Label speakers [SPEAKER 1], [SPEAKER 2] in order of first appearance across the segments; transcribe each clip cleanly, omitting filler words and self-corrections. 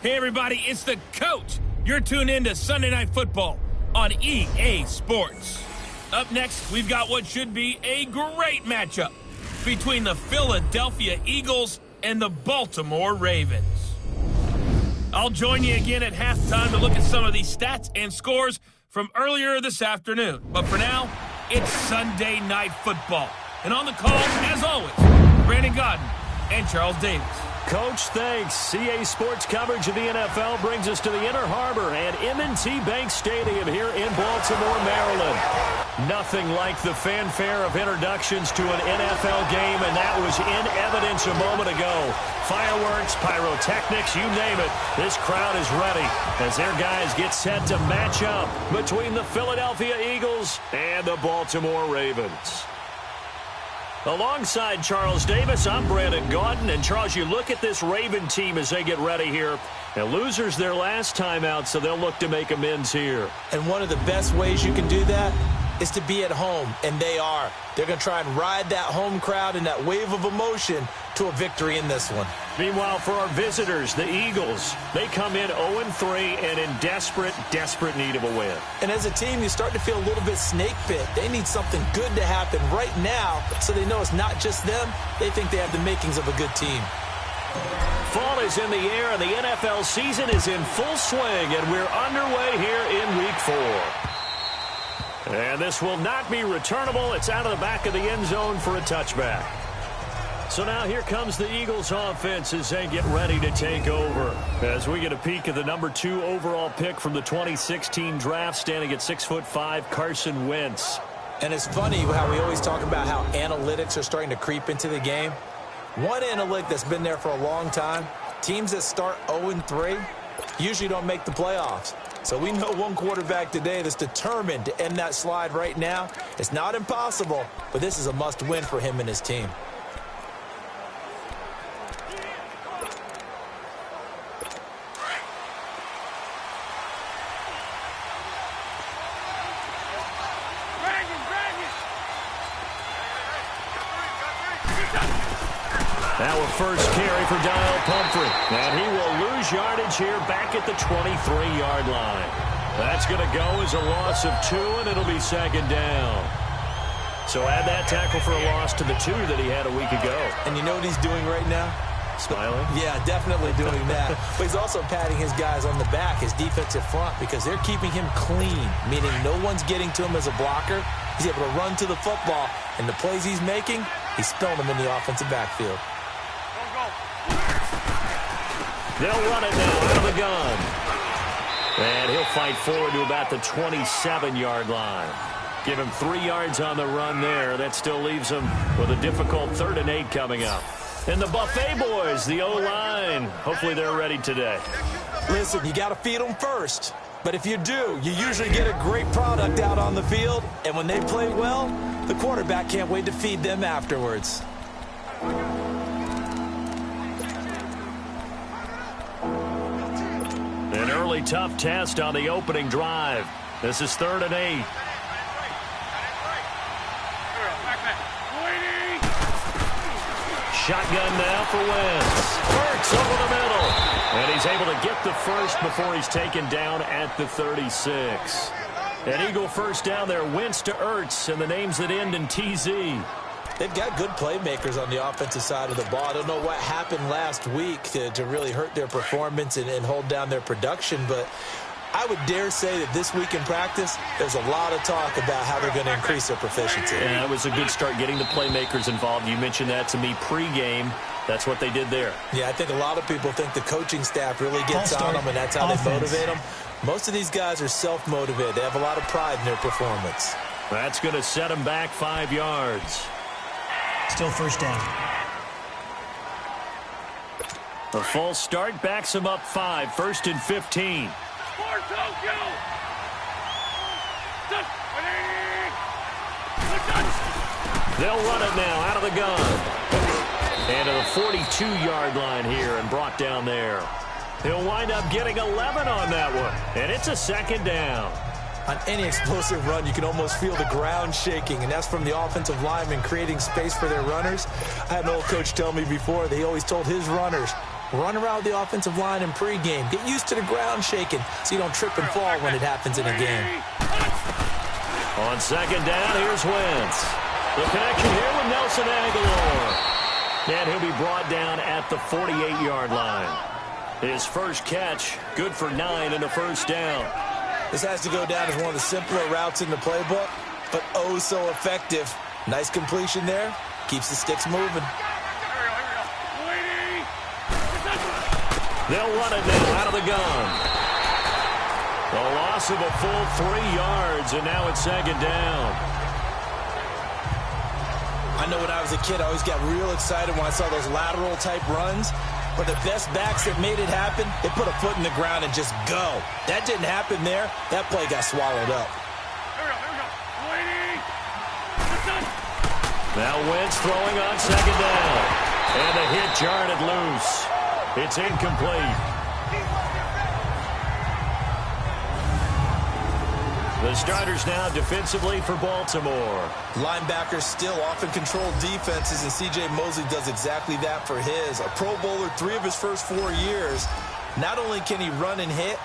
[SPEAKER 1] Hey, everybody, it's the coach. You're tuned in to Sunday Night Football on EA Sports. Up next, we've got what should be a great matchup between the Philadelphia Eagles and the Baltimore Ravens. I'll join you again at halftime to look at some of these stats and scores from earlier this afternoon. But for now, it's Sunday Night Football. And on the call, as always, Brandon Gaudin and Charles Davis.
[SPEAKER 2] Coach, thanks. CA Sports coverage of the NFL brings us to the Inner Harbor and M&T Bank Stadium here in Baltimore, Maryland. Nothing like the fanfare of introductions to an NFL game, and that was in evidence a moment ago. Fireworks, pyrotechnics, you name it. This crowd is ready as their guys get set to match up between the Philadelphia Eagles and the Baltimore Ravens. Alongside Charles Davis, I'm Brandon Gaudin. And, Charles, you look at this Raven team as they get ready here. And losers their last time out, so they'll look to make amends here.
[SPEAKER 3] And one of the best ways you can do that is to be at home, and they are. They're going to try and ride that home crowd and that wave of emotion to a victory in this one.
[SPEAKER 2] Meanwhile, for our visitors, the Eagles, they come in 0-3 and in desperate need of a win.
[SPEAKER 3] And as a team, you start to feel a little bit snake pit. They need something good to happen right now so they know it's not just them. They think they have the makings of a good team.
[SPEAKER 2] Fall is in the air, and the NFL season is in full swing, and we're underway here in Week 4. And this will not be returnable. It's out of the back of the end zone for a touchback. So now here comes the Eagles offense as they get ready to take over. As we get a peek at the number 2 overall pick from the 2016 draft, standing at 6'5", Carson Wentz.
[SPEAKER 3] And it's funny how we always talk about how analytics are starting to creep into the game. One analytic that's been there for a long time, teams that start 0-3 usually don't make the playoffs. So we know one quarterback today that's determined to end that slide right now. It's not impossible, but this is a must-win for him and his team.
[SPEAKER 2] Now a first carry for Daniel Pumphrey. And he will lose yardage here back at the 23-yard line. That's going to go as a loss of 2, and it'll be second down. So add that tackle for a loss to the 2 that he had a week ago.
[SPEAKER 3] And you know what he's doing right now?
[SPEAKER 2] Smiling?
[SPEAKER 3] Yeah, definitely doing that. But he's also patting his guys on the back, his defensive front, because they're keeping him clean, meaning no one's getting to him as a blocker. He's able to run to the football, and the plays he's making, he's spilling them in the offensive backfield.
[SPEAKER 2] They'll run it now out of the gun. And he'll fight forward to about the 27-yard line. Give him 3 yards on the run there. That still leaves him with a difficult 3rd and 8 coming up. And the Buffet boys, the O-line, hopefully they're ready today.
[SPEAKER 3] Listen, you got to feed them first. But if you do, you usually get a great product out on the field. And when they play well, the quarterback can't wait to feed them afterwards.
[SPEAKER 2] An early tough test on the opening drive. This is 3rd and 8. Shotgun now for Wentz. Hurts over the middle. And he's able to get the first before he's taken down at the 36. An Eagle first down there. Wentz to Ertz, and the names that end in TZ.
[SPEAKER 3] They've got good playmakers on the offensive side of the ball. I don't know what happened last week to really hurt their performance and hold down their production, but I would dare say that this week in practice, there's a lot of talk about how they're going to increase their proficiency.
[SPEAKER 2] Yeah, that was a good start getting the playmakers involved. You mentioned that to me pregame. That's what they did there.
[SPEAKER 3] Yeah, I think a lot of people think the coaching staff really gets on them, and that's how they motivate them. Most of these guys are self-motivated. They have a lot of pride in their performance.
[SPEAKER 2] That's going to set them back 5 yards.
[SPEAKER 4] Still first down.
[SPEAKER 2] A false start backs him up 5. 1st and 15. They'll run it now out of the gun. And to the 42-yard line here and brought down there. He'll wind up getting 11 on that one. And it's a second down.
[SPEAKER 3] On any explosive run, you can almost feel the ground shaking, and that's from the offensive linemen creating space for their runners. I had an old coach tell me before that he always told his runners, Run around the offensive line in pregame. Get used to the ground shaking so you don't trip and fall when it happens in a game.
[SPEAKER 2] On second down, here's Wentz. The connection here with Nelson Agholor. And he'll be brought down at the 48-yard line. His first catch, good for 9 and a first down.
[SPEAKER 3] This has to go down as one of the simpler routes in the playbook, but oh so effective. Nice completion there. Keeps the sticks moving.
[SPEAKER 2] They'll run it now out of the gun. A loss of a full 3 yards, and now it's second down.
[SPEAKER 3] I know when I was a kid, I always got real excited when I saw those lateral-type runs. But the best backs that made it happen, they put a foot in the ground and just go. That didn't happen there. That play got swallowed up.
[SPEAKER 2] Now Wentz throwing on second down. And the hit jarred it loose. It's incomplete. The starters now defensively for Baltimore.
[SPEAKER 3] Linebackers still often control defenses, and C.J. Mosley does exactly that for his. A Pro Bowler 3 of his first 4 years. Not only can he run and hit,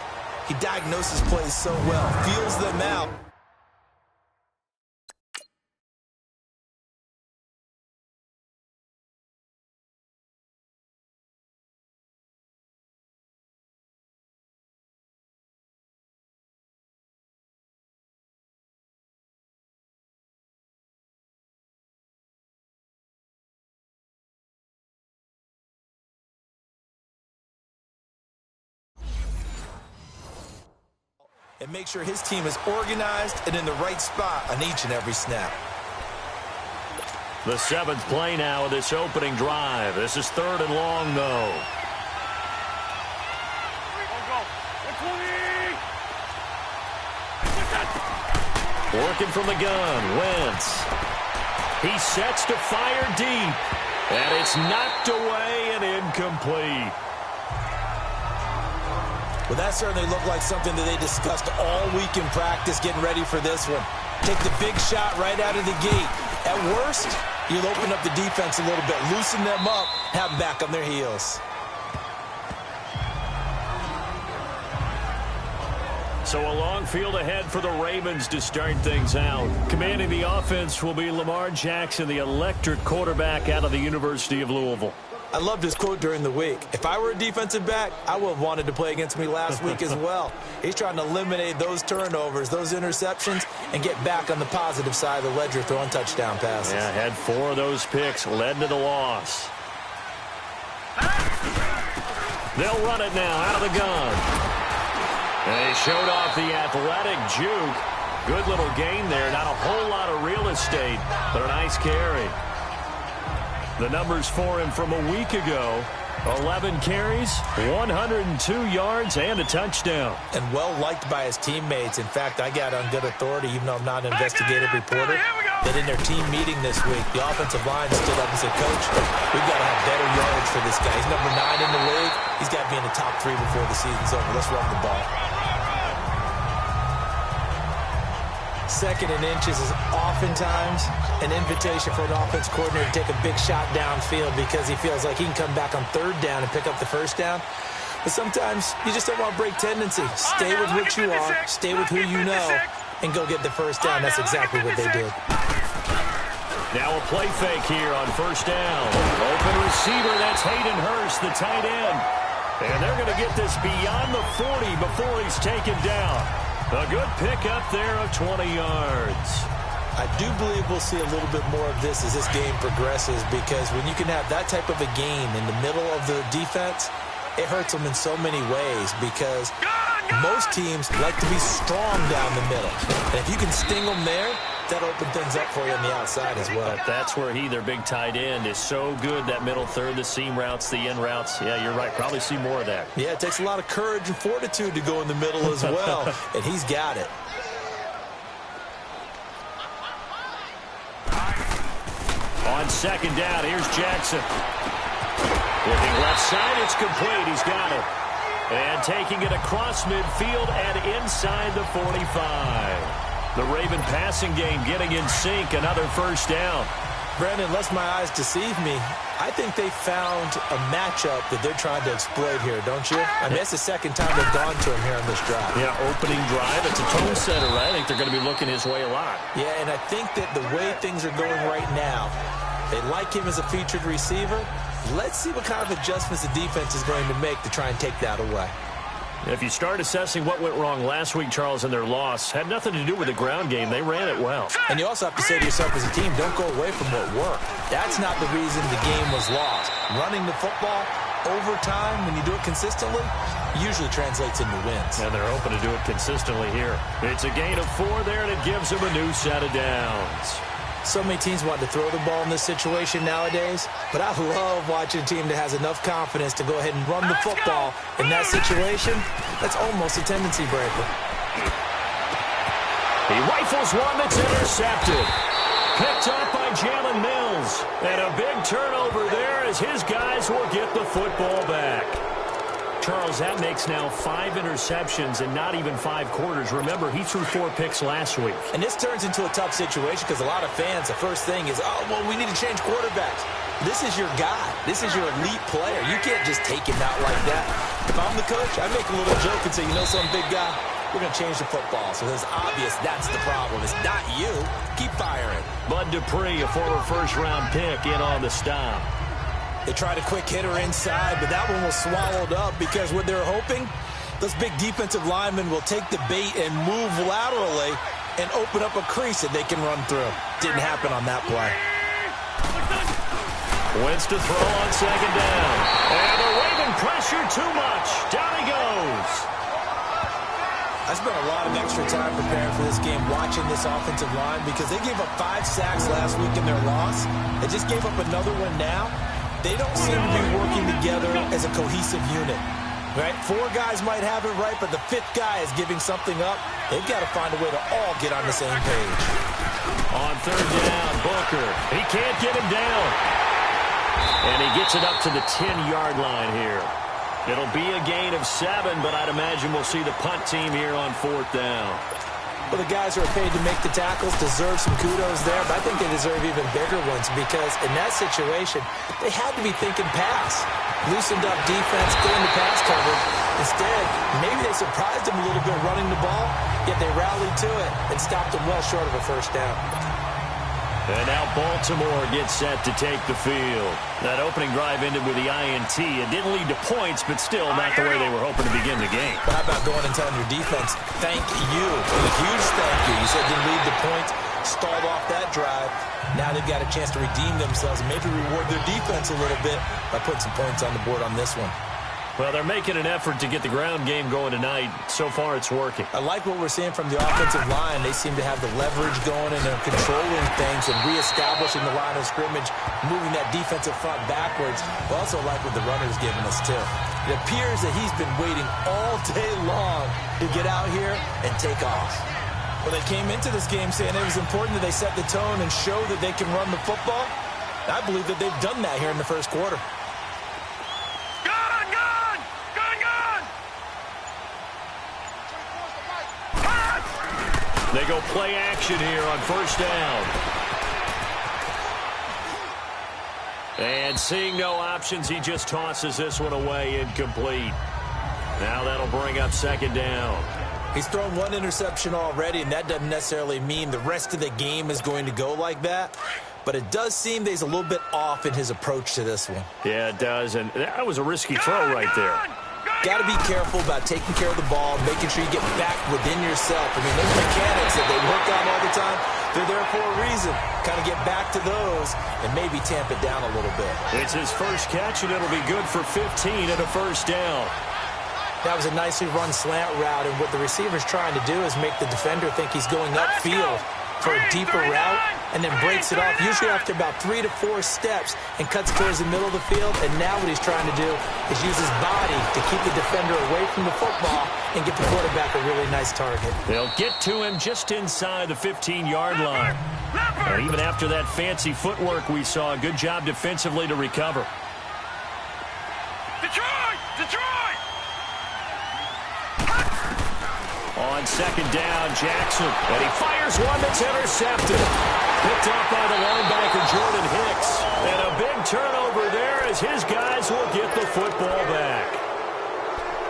[SPEAKER 3] he diagnoses plays so well, feels them out. And make sure his team is organized and in the right spot on each and every snap.
[SPEAKER 2] The 7th play now of this opening drive. This is 3rd and long, though. Working from the gun, Wentz. He sets to fire deep. And it's knocked away and incomplete.
[SPEAKER 3] Well, that certainly looked like something that they discussed all week in practice getting ready for this one. Take the big shot right out of the gate. At worst, you'll open up the defense a little bit, loosen them up, have them back on their heels.
[SPEAKER 2] So a long field ahead for the Ravens to start things out. Commanding the offense will be Lamar Jackson, the electric quarterback out of the University of Louisville.
[SPEAKER 3] I loved his quote during the week. If I were a defensive back, I would have wanted to play against me last week as well. He's trying to eliminate those turnovers, those interceptions, and get back on the positive side of the ledger throwing touchdown passes.
[SPEAKER 2] Yeah, had 4 of those picks, led to the loss. They'll run it now out of the gun. And he showed off the athletic juke. Good little gain there. Not a whole lot of real estate, but a nice carry. The numbers for him from a week ago: 11 carries, 102 yards, and a touchdown.
[SPEAKER 3] And well-liked by his teammates. In fact, I got on good authority, even though I'm not an investigative reporter, that in their team meeting this week, the offensive line stood up and said, Coach, we've got to have better yards for this guy. He's number 9 in the league. He's got to be in the top 3 before the season's over. Let's run the ball. 2nd and inches is oftentimes an invitation for an offense coordinator to take a big shot downfield because he feels like he can come back on 3rd down and pick up the first down. But sometimes you just don't want to break tendency. Stay with what you are, stay with who you know, and go get the first down. That's exactly what they did.
[SPEAKER 2] Now a play fake here on 1st down. Open receiver, that's Hayden Hurst, the tight end. And they're going to get this beyond the 40 before he's taken down. A good pickup there of 20 yards.
[SPEAKER 3] I do believe we'll see a little bit more of this as this game progresses, because when you can have that type of a game in the middle of the defense, it hurts them in so many ways, because most teams like to be strong down the middle. And if you can sting them there, that'll open things up for you on the outside as well.
[SPEAKER 2] But that's where their big tight end, is so good, that middle third, the seam routes, the in routes. Yeah, you're right. Probably see more of that.
[SPEAKER 3] Yeah, it takes a lot of courage and fortitude to go in the middle as well, and he's got it.
[SPEAKER 2] On 2nd down, here's Jackson. Looking left side, it's complete. He's got it. And taking it across midfield and inside the 45. The Raven passing game getting in sync. Another first down.
[SPEAKER 3] Brandon, unless my eyes deceive me, I think they found a matchup that they're trying to exploit here, don't you? I mean, it's the second time they've gone to him here on this drive.
[SPEAKER 2] Yeah, opening drive. It's a tone setter, right? I think they're going to be looking his way a lot.
[SPEAKER 3] Yeah, and I think that the way things are going right now, they like him as a featured receiver. Let's see what kind of adjustments the defense is going to make to try and take that away.
[SPEAKER 2] If you start assessing what went wrong last week, Charles, in their loss, had nothing to do with the ground game. They ran it well.
[SPEAKER 3] And you also have to say to yourself as a team, don't go away from what worked. That's not the reason the game was lost. Running the football over time, when you do it consistently, usually translates into wins.
[SPEAKER 2] And they're hoping to do it consistently here. It's a gain of 4 there, and it gives them a new set of downs.
[SPEAKER 3] So many teams want to throw the ball in this situation nowadays, but I love watching a team that has enough confidence to go ahead and run the football in that situation. That's almost a tendency breaker.
[SPEAKER 2] He rifles one that's intercepted. Picked up by Jalen Mills. And a big turnover there as his guys will get the football back. Charles, that makes now 5 interceptions and not even 5 quarters. Remember, he threw 4 picks last week.
[SPEAKER 3] And this turns into a tough situation because a lot of fans, the first thing is, oh, well, we need to change quarterbacks. This is your guy. This is your elite player. You can't just take him out like that. If I'm the coach, I make a little joke and say, you know some big guy, we're going to change the football. So it's obvious that's the problem. It's not you. Keep firing.
[SPEAKER 2] Bud Dupree, a former first-round pick, in on the stop.
[SPEAKER 3] They tried a quick hitter inside, but that one was swallowed up because what they're hoping, those big defensive linemen will take the bait and move laterally and open up a crease that they can run through. Didn't happen on that play.
[SPEAKER 2] Wentz to throw on second down. And they're waving pressure too much. Down he goes.
[SPEAKER 3] I spent a lot of extra time preparing for this game watching this offensive line because they gave up 5 sacks last week in their loss. They just gave up another one now. They don't seem to be working together as a cohesive unit, right? 4 guys might have it right, but the 5th guy is giving something up. They've got to find a way to all get on the same page.
[SPEAKER 2] On third down, Booker. He can't get him down. And he gets it up to the 10-yard line here. It'll be a gain of 7, but I'd imagine we'll see the punt team here on 4th down.
[SPEAKER 3] Well, the guys who are paid to make the tackles deserve some kudos there, but I think they deserve even bigger ones because in that situation, they had to be thinking pass. Loosened up defense, going to pass coverage. Instead, maybe they surprised them a little bit running the ball, yet they rallied to it and stopped them well short of a first down.
[SPEAKER 2] And now Baltimore gets set to take the field. That opening drive ended with the INT. It didn't lead to points, but still not the way they were hoping to begin the game.
[SPEAKER 3] But how about going and telling your defense, thank you, a huge thank you. You said it didn't lead to points, stalled off that drive. Now they've got a chance to redeem themselves and maybe reward their defense a little bit by putting some points on the board on this one.
[SPEAKER 2] Well, they're making an effort to get the ground game going tonight. So far, it's working.
[SPEAKER 3] I like what we're seeing from the offensive line. They seem to have the leverage going and they're controlling things and reestablishing the line of scrimmage, moving that defensive front backwards. I also like what the runner's giving us, too. It appears that he's been waiting all day long to get out here and take off. Well, they came into this game saying it was important that they set the tone and show that they can run the football. I believe that they've done that here in the first quarter.
[SPEAKER 2] They go play action here on first down. And seeing no options, he just tosses this one away incomplete. Now that'll bring up second down.
[SPEAKER 3] He's thrown 1 interception already, and that doesn't necessarily mean the rest of the game is going to go like that. But it does seem that he's a little bit off in his approach to this one.
[SPEAKER 2] Yeah, it does, and that was a risky throw right there.
[SPEAKER 3] Got to be careful about taking care of the ball, making sure you get back within yourself. I mean, those mechanics that they work on all the time, they're there for a reason. Kind of get back to those and maybe tamp it down a little bit.
[SPEAKER 2] It's his first catch, and it'll be good for 15 and a first down.
[SPEAKER 3] That was a nicely run slant route, and what the receiver's trying to do is make the defender think he's going upfield for a deeper route and then breaks it off, usually after about 3 to 4 steps, and cuts towards the middle of the field. And now what he's trying to do is use his body to keep the defender away from the football and get the quarterback a really nice target.
[SPEAKER 2] They'll get to him just inside the 15-yard line. And even after that fancy footwork we saw, a good job defensively to recover. Detroit! On second down, Jackson. And he fires one that's intercepted. Picked up by the linebacker, Jordan Hicks. And a big turnover there as his guys will get the football back.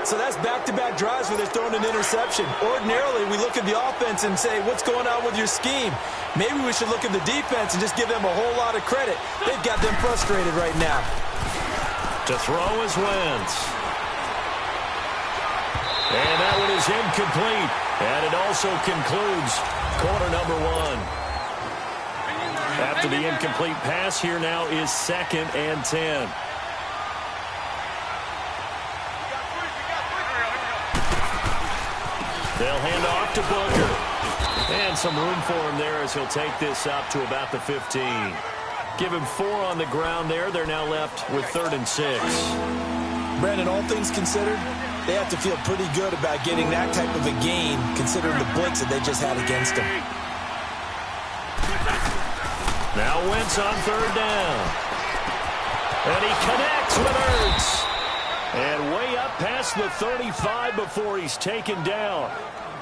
[SPEAKER 3] So that's back-to-back drives where they're throwing an interception. Ordinarily, we look at the offense and say, what's going on with your scheme? Maybe we should look at the defense and just give them a whole lot of credit. They've got them frustrated right now.
[SPEAKER 2] To throw is Wentz. And that one is incomplete. And it also concludes quarter number one. After the incomplete pass, here now is 2nd and 10. They'll hand off to Booker. And some room for him there as he'll take this up to about the 15. Give him 4 on the ground there. They're now left with 3rd and 6.
[SPEAKER 3] Brandon, all things considered, they have to feel pretty good about getting that type of a gain considering the blitz that they just had against them.
[SPEAKER 2] Now Wentz on 3rd down. And he connects with Ertz. And way up past the 35 before he's taken down.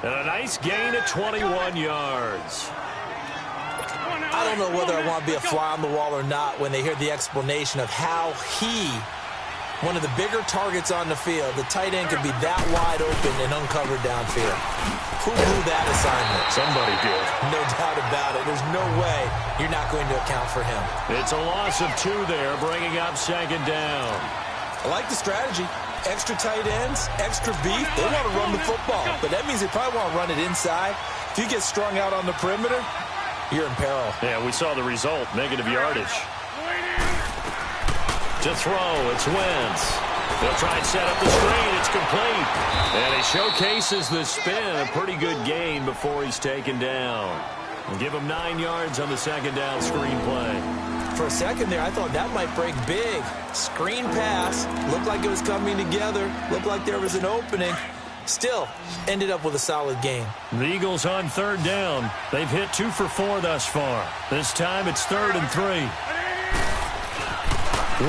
[SPEAKER 2] And a nice gain at 21 yards.
[SPEAKER 3] I don't know whether I want to be a fly on the wall or not when they hear the explanation of how he, one of the bigger targets on the field, the tight end could be that wide open and uncovered downfield. Who blew that assignment?
[SPEAKER 2] Somebody did.
[SPEAKER 3] No doubt about it. There's no way you're not going to account for him.
[SPEAKER 2] It's a loss of 2 there, bringing up 2nd down.
[SPEAKER 3] I like the strategy. Extra tight ends, extra beef. They want to run the football, but that means they probably want to run it inside. If you get strung out on the perimeter, you're in peril.
[SPEAKER 2] Yeah, we saw the result, negative yardage. To throw, it's Wentz. They'll try and set up the screen. It's complete. And he showcases the spin. A pretty good gain before he's taken down. And give him 9 yards on the 2nd down screen play.
[SPEAKER 3] For a second there, I thought that might break big. Screen pass. Looked like it was coming together. Looked like there was an opening. Still, ended up with a solid game.
[SPEAKER 2] The Eagles on 3rd down. They've hit 2 for 4 thus far. This time it's 3rd and 3.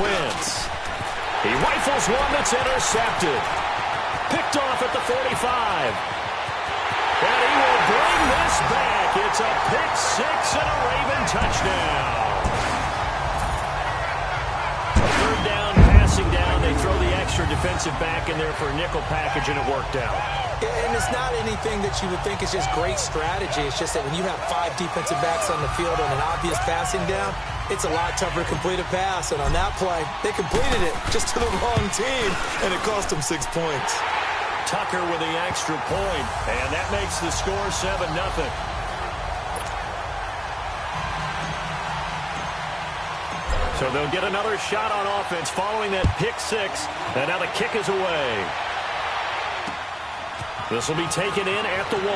[SPEAKER 2] Wentz. He rifles one that's intercepted. Picked off at the 45. And he will bring this back. It's a pick 6 and a Raven touchdown. 3rd down, passing down. They throw the extra defensive back in there for a nickel package, and it worked out.
[SPEAKER 3] And it's not anything that you would think is just great strategy. It's just that when you have 5 defensive backs on the field on an obvious passing down, it's a lot tougher to complete a pass. And on that play, they completed it just to the wrong team, and it cost them 6 points.
[SPEAKER 2] Tucker with the extra point, and that makes the score 7-0. So they'll get another shot on offense following that pick 6, and now the kick is away. This will be taken in at the 1.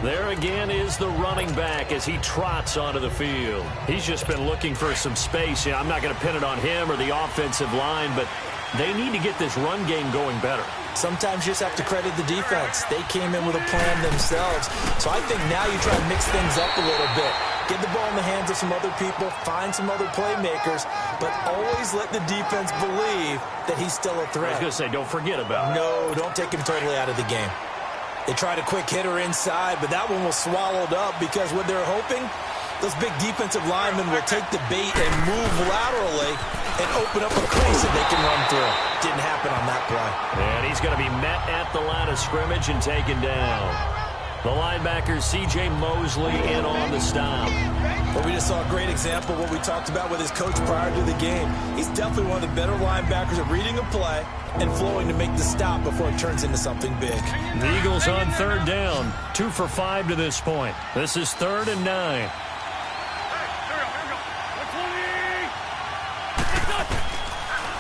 [SPEAKER 2] There again is the running back as he trots onto the field. He's just been looking for some space. I'm not going to pin it on him or the offensive line, but they need to get this run game going better.
[SPEAKER 3] Sometimes you just have to credit the defense. They came in with a plan themselves. So I think now you try to mix things up a little bit. Get the ball in the hands of some other people, find some other playmakers, but always let the defense believe that he's still a threat.
[SPEAKER 2] I was going to say, don't forget about it.
[SPEAKER 3] No, don't take him totally out of the game. They tried a quick hitter inside, but that one was swallowed up because what they're hoping, those big defensive linemen will take the bait and move laterally and open up a crease that they can run through. Didn't happen on that play.
[SPEAKER 2] And he's going to be met at the line of scrimmage and taken down. The linebacker, C.J. Mosley, in on the stop.
[SPEAKER 3] Well, we just saw a great example of what we talked about with his coach prior to the game. He's definitely one of the better linebackers at reading a play and flowing to make the stop before it turns into something big.
[SPEAKER 2] The Eagles on 3rd down, 2 for 5 to this point. This is 3rd and 9.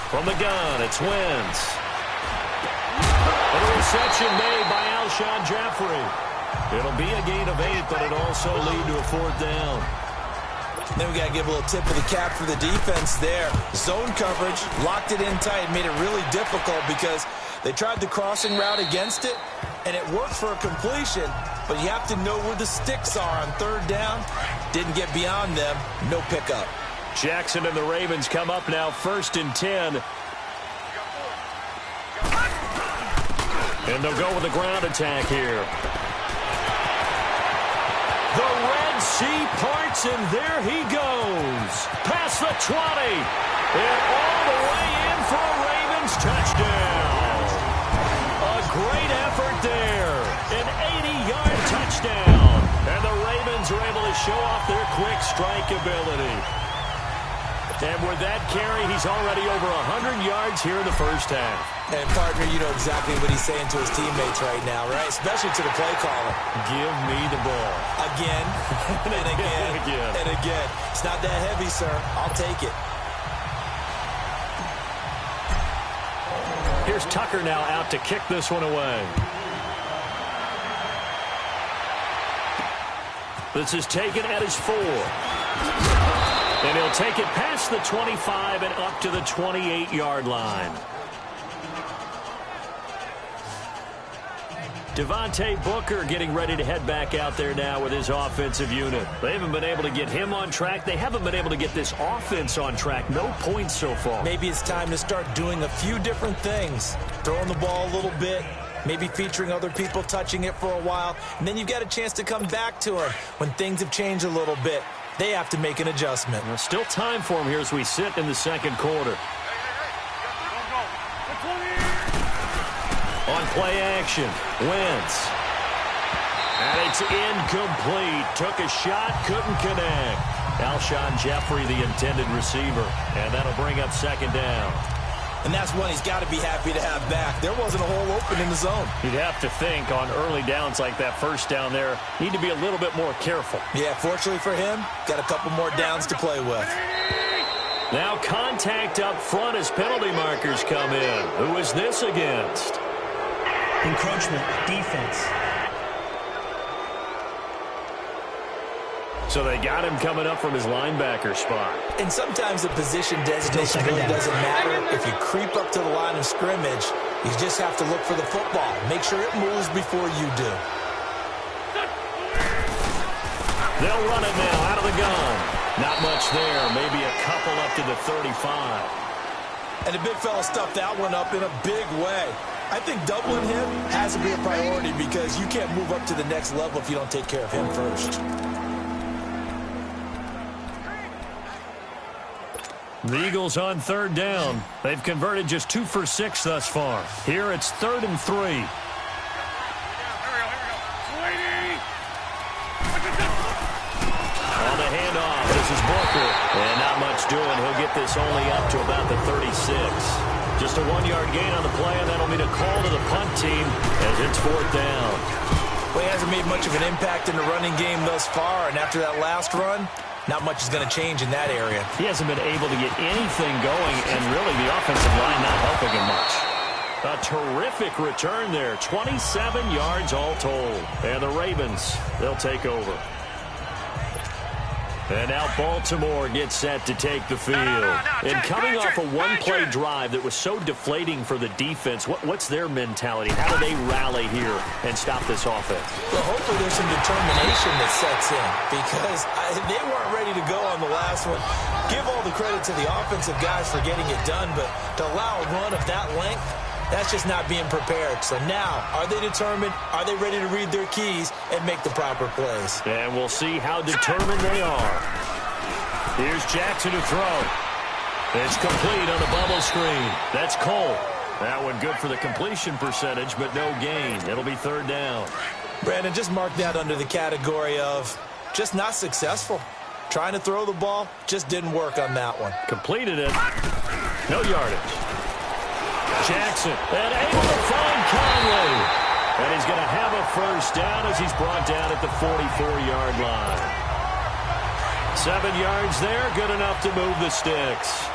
[SPEAKER 2] From the gun, it's Wentz. And a reception made by Alshon Jeffrey. It'll be a gain of 8, but it'll also lead to a 4th down.
[SPEAKER 3] Then we got to give a little tip of the cap for the defense there. Zone coverage, locked it in tight, made it really difficult because they tried the crossing route against it, and it worked for a completion, but you have to know where the sticks are on 3rd down. Didn't get beyond them, no pickup.
[SPEAKER 2] Jackson and the Ravens come up now 1st and 10 And they'll go with a ground attack here. The Red Sea parts, and there he goes. Past the 20. And all the way in for a Ravens touchdown. A great effort there. An 80-yard touchdown. And the Ravens are able to show off their quick strike ability. And with that carry, he's already over 100 yards here in the first half.
[SPEAKER 3] And, partner, you know exactly what he's saying to his teammates right now, right? Especially to the play caller.
[SPEAKER 2] Give me the ball.
[SPEAKER 3] Again, and again, and again. It's not that heavy, sir. I'll take it.
[SPEAKER 2] Here's Tucker now out to kick this one away. This is taken at his 4. And he'll take it past the 25 and up to the 28-yard line. Devontae Booker getting ready to head back out there now with his offensive unit. They haven't been able to get him on track. They haven't been able to get this offense on track. No points so far.
[SPEAKER 3] Maybe it's time to start doing a few different things. Throwing the ball a little bit. Maybe featuring other people touching it for a while. And then you've got a chance to come back to him when things have changed a little bit. They have to make an adjustment.
[SPEAKER 2] Well, still time for him here as we sit in the second quarter. On play action, Wentz. And it's incomplete. Took a shot, couldn't connect. Alshon Jeffrey, the intended receiver. And that'll bring up second down.
[SPEAKER 3] And that's one he's got to be happy to have back. There wasn't a hole open in the zone.
[SPEAKER 2] You'd have to think on early downs like that first down there, need to be a little bit more careful.
[SPEAKER 3] Yeah, fortunately for him, got a couple more downs to play with.
[SPEAKER 2] Now contact up front as penalty markers come in. Who is this against?
[SPEAKER 4] Encroachment, defense.
[SPEAKER 2] So they got him coming up from his linebacker spot.
[SPEAKER 3] And sometimes the position designation really doesn't matter. If you creep up to the line of scrimmage, you just have to look for the football. Make sure it moves before you do.
[SPEAKER 2] They'll run it now out of the gun. Not much there. Maybe a couple up to the 35.
[SPEAKER 3] And the big fella stuffed that one up in a big way. I think doubling him has to be a priority because you can't move up to the next level if you don't take care of him first.
[SPEAKER 2] The Eagles on third down. They've converted just 2 for 6 thus far. Here it's 3rd and 3. On the handoff, this is Booker. And not much doing. He'll get this only up to about the 36. Just a 1-yard gain on the play, and that'll be a call to the punt team as it's 4th down.
[SPEAKER 3] Well, he hasn't made much of an impact in the running game thus far, and after that last run, not much is going to change in that area.
[SPEAKER 2] He hasn't been able to get anything going, and really the offensive line not helping him much. A terrific return there. 27 yards all told. And the Ravens, they'll take over. And now Baltimore gets set to take the field. And coming off a one-play drive that was so deflating for the defense, what's their mentality? How do they rally here and stop this offense?
[SPEAKER 3] Well, hopefully there's some determination that sets in because they weren't ready to go on the last one. Give all the credit to the offensive guys for getting it done, but to allow a run of that length, that's just not being prepared. So now, are they determined? Are they ready to read their keys and make the proper plays?
[SPEAKER 2] And we'll see how determined they are. Here's Jackson to throw. It's complete on the bubble screen. That's Cole. That one good for the completion percentage, but no gain. It'll be 3rd down.
[SPEAKER 3] Brandon, just mark that under the category of just not successful. Trying to throw the ball, just didn't work on that one.
[SPEAKER 2] Completed it. No yardage. Jackson, and able to find Conley. And he's going to have a first down as he's brought down at the 44-yard line. 7 yards there, good enough to move the sticks.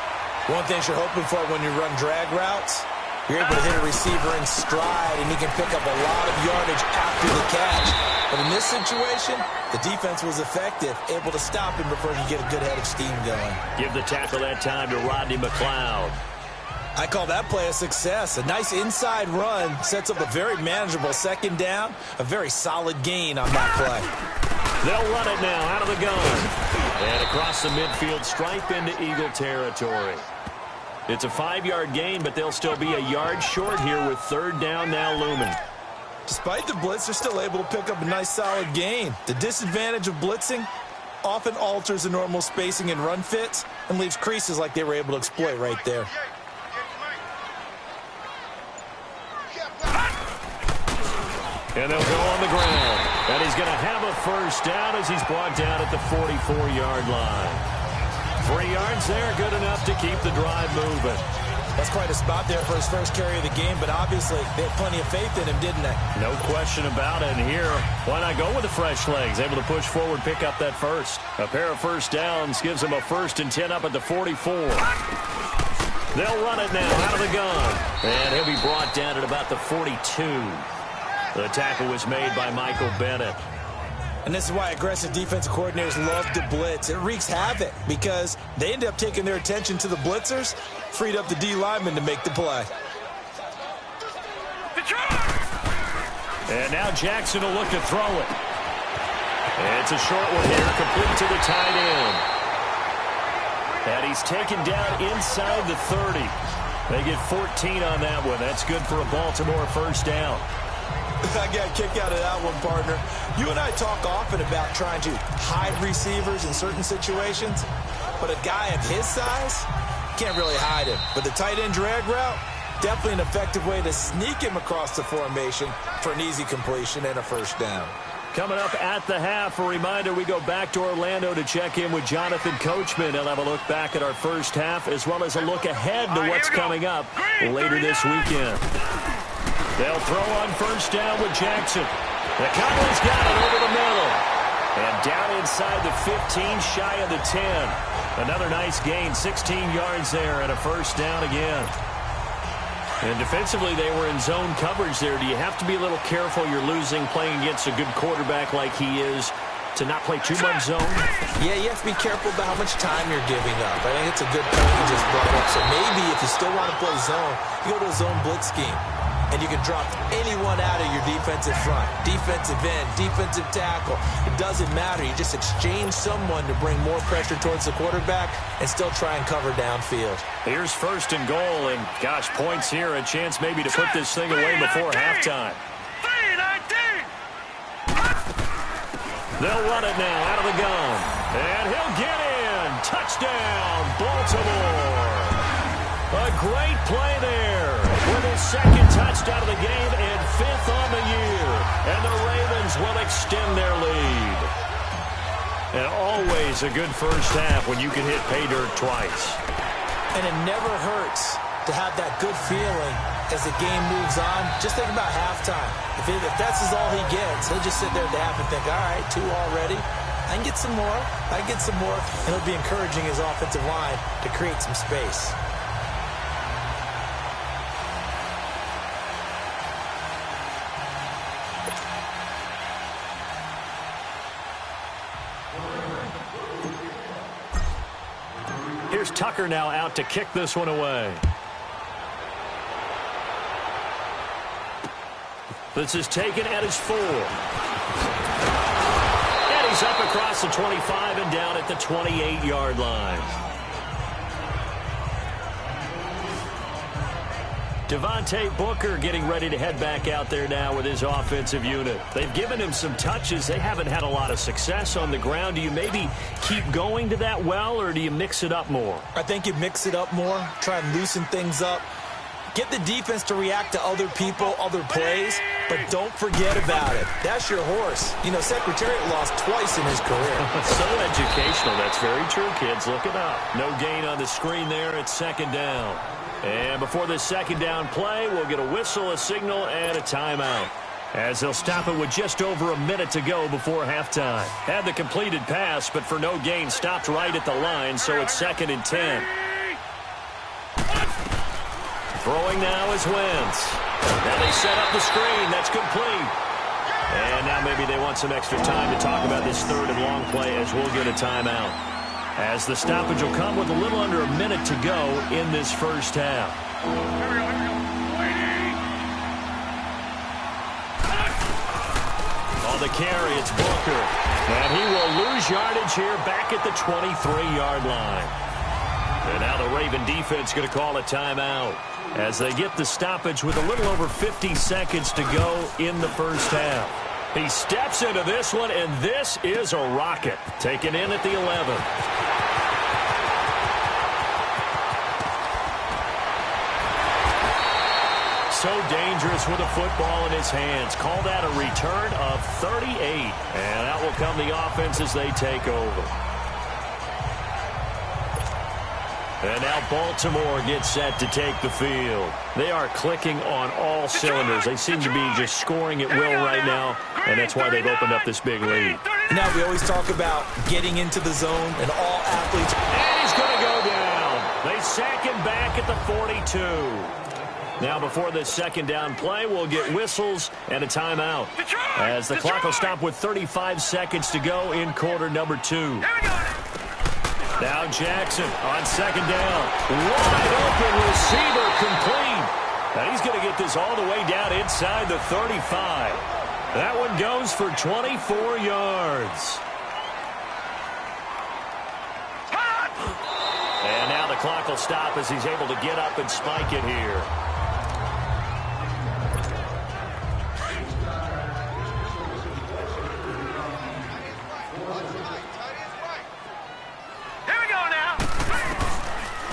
[SPEAKER 3] One thing you're hoping for when you run drag routes, you're able to hit a receiver in stride, and he can pick up a lot of yardage after the catch. But in this situation, the defense was effective, able to stop him before he get a good head of steam going.
[SPEAKER 2] Give the tackle that time to Rodney McLeod.
[SPEAKER 3] I call that play a success. A nice inside run sets up a very manageable second down, a very solid gain on that play.
[SPEAKER 2] They'll run it now out of the gun. And across the midfield stripe into Eagle territory. It's a 5-yard gain, but they'll still be a yard short here with third down now looming.
[SPEAKER 3] Despite the blitz, they're still able to pick up a nice solid gain. The disadvantage of blitzing often alters the normal spacing and run fits and leaves creases like they were able to exploit right there.
[SPEAKER 2] And they'll go on the ground. And he's going to have a first down as he's brought down at the 44-yard line. 3 yards there, good enough to keep the drive moving.
[SPEAKER 3] That's quite a spot there for his first carry of the game, but obviously they had plenty of faith in him, didn't they?
[SPEAKER 2] No question about it. And here, why not go with the fresh legs? Able to push forward, pick up that first. A pair of first downs gives him a 1st and 10 up at the 44. They'll run it now out of the gun. And he'll be brought down at about the 42. The tackle was made by Michael Bennett.
[SPEAKER 3] And this is why aggressive defensive coordinators love to blitz. It wreaks havoc because they end up taking their attention to the blitzers, freed up the D lineman to make the play.
[SPEAKER 2] And now Jackson will look to throw it. It's a short one here, complete to the tight end. And he's taken down inside the 30. They get 14 on that one. That's good for a Baltimore first down.
[SPEAKER 3] I got a kick out of that one, partner. You and I talk often about trying to hide receivers in certain situations, but a guy of his size can't really hide him. But the tight end drag route, definitely an effective way to sneak him across the formation for an easy completion and a first down.
[SPEAKER 2] Coming up at the half, a reminder, we go back to Orlando to check in with Jonathan Coachman. He'll have a look back at our first half as well as a look ahead to what's coming up later this weekend. They'll throw on first down with Jackson. The Cowboys got it over the middle. And down inside the 15, shy of the 10. Another nice gain, 16 yards there and a first down again. And defensively, they were in zone coverage there. Do you have to be a little careful? You're losing playing against a good quarterback like he is to not play too much zone?
[SPEAKER 3] Yeah, you have to be careful about how much time you're giving up. I think it's a good point you just brought up. So maybe if you still want to play zone, you go to a zone blitz scheme. And you can drop anyone out of your defensive front. Defensive end, defensive tackle. It doesn't matter. You just exchange someone to bring more pressure towards the quarterback and still try and cover downfield.
[SPEAKER 2] Here's 1st and goal. And, gosh, points here. A chance maybe to put this thing away before halftime. They'll run it now out of the gun. And he'll get in. Touchdown, Baltimore. A great play there with his 2nd touchdown of the game and 5th on the year. And the Ravens will extend their lead. And always a good first half when you can hit pay dirt twice.
[SPEAKER 3] And it never hurts to have that good feeling as the game moves on. Just think about halftime. If that's all he gets, he'll just sit there at the half and think, all right, 2 already. I can get some more. I can get some more. And it'll be encouraging his offensive line to create some space.
[SPEAKER 2] Here's Tucker now out to kick this one away. This is taken at his 4. And he's up across the 25 and down at the 28-yard line. Devontae Booker getting ready to head back out there now with his offensive unit. They've given him some touches. They haven't had a lot of success on the ground. Do you maybe keep going to that well, or do you mix it up more?
[SPEAKER 3] I think you mix it up more, try and loosen things up. Get the defense to react to other people, other plays, but don't forget about it. That's your horse. You know, Secretariat lost twice in his career.
[SPEAKER 2] So educational. That's very true, kids. Look it up. No gain on the screen there. It's 2nd down. And before this 2nd down play, we'll get a whistle, a signal, and a timeout. As they'll stop it with just over a minute to go before halftime. Had the completed pass, but for no gain, stopped right at the line, so it's 2nd and 10. Throwing now is Wentz. Now they set up the screen. That's complete. And now maybe they want some extra time to talk about this 3rd and long play as we'll get a timeout. As the stoppage will come with a little under a minute to go in this first half. On the carry, it's Booker. And he will lose yardage here back at the 23-yard line. And now the Raven defense going to call a timeout as they get the stoppage with a little over 50 seconds to go in the first half. He steps into this one, and this is a rocket. Taken in at the 11. So dangerous with a football in his hands. Call that a return of 38. And out will come the offense as they take over. And now Baltimore gets set to take the field. They are clicking on all cylinders. They seem to be just scoring at will right now, and that's why they've opened up this big lead.
[SPEAKER 3] Now we always talk about getting into the zone, and all athletes.
[SPEAKER 2] And he's going to go down. They sack him back at the 42. Now before this second down play, we'll get whistles and a timeout as the clock will stop with 35 seconds to go in quarter number 2. Now Jackson on second down. Wide open receiver complete. Now he's going to get this all the way down inside the 35. That one goes for 24 yards. And now the clock will stop as he's able to get up and spike it here.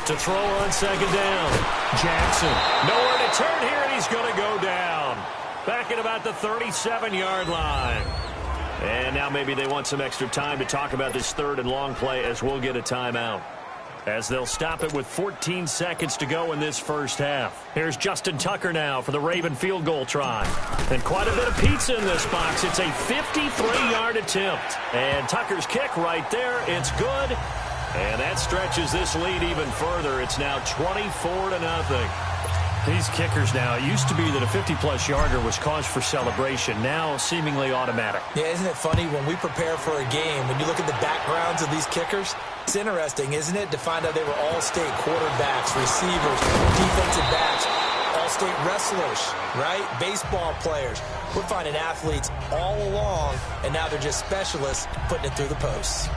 [SPEAKER 2] To throw on second down. Jackson. Nowhere to turn here, and he's going to go down. Back at about the 37-yard line. And now maybe they want some extra time to talk about this third and long play as we'll get a timeout. As they'll stop it with 14 seconds to go in this first half. Here's Justin Tucker now for the Raven field goal try. And quite a bit of pizza in this box. It's a 53-yard attempt. And Tucker's kick right there. It's good. And that stretches this lead even further. It's now 24-0. These kickers now, it used to be that a 50-plus yarder was cause for celebration. Now seemingly automatic.
[SPEAKER 3] Yeah, isn't it funny when we prepare for a game, when you look at the backgrounds of these kickers, it's interesting, isn't it, to find out they were all-state quarterbacks, receivers, defensive backs, all-state wrestlers, right? Baseball players. We're finding athletes all along, and now they're just specialists putting it through the posts.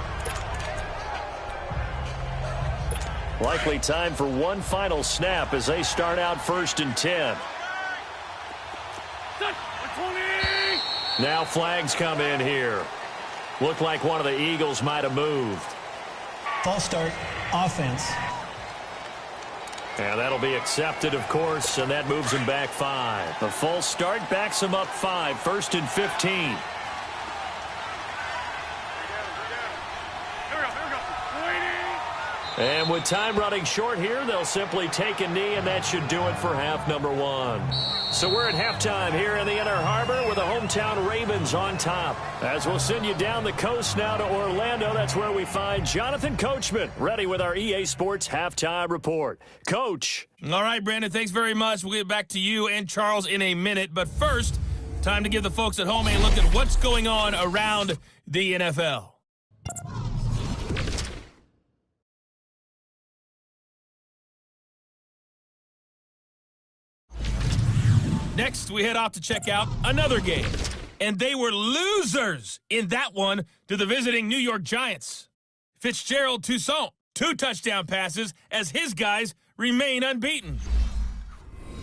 [SPEAKER 2] Likely time for one final snap as they start out 1st and 10. Now flags come in here. Looked like one of the Eagles might have moved.
[SPEAKER 4] False start, offense.
[SPEAKER 2] And that'll be accepted, of course, and that moves him back 5. The false start backs him up 5, 1st and 15. And with time running short here, they'll simply take a knee, and that should do it for half number 1. So we're at halftime here in the Inner Harbor with the hometown Ravens on top. As we'll send you down the coast now to Orlando, that's where we find Jonathan Coachman, ready with our EA Sports Halftime Report. Coach.
[SPEAKER 1] All right, Brandon, thanks very much. We'll get back to you and Charles in a minute. But first, time to give the folks at home a look at what's going on around the NFL. Next, we head off to check out another game. And they were losers in that one to the visiting New York Giants. Fitzgerald Toussaint, 2 touchdown passes as his guys remain unbeaten.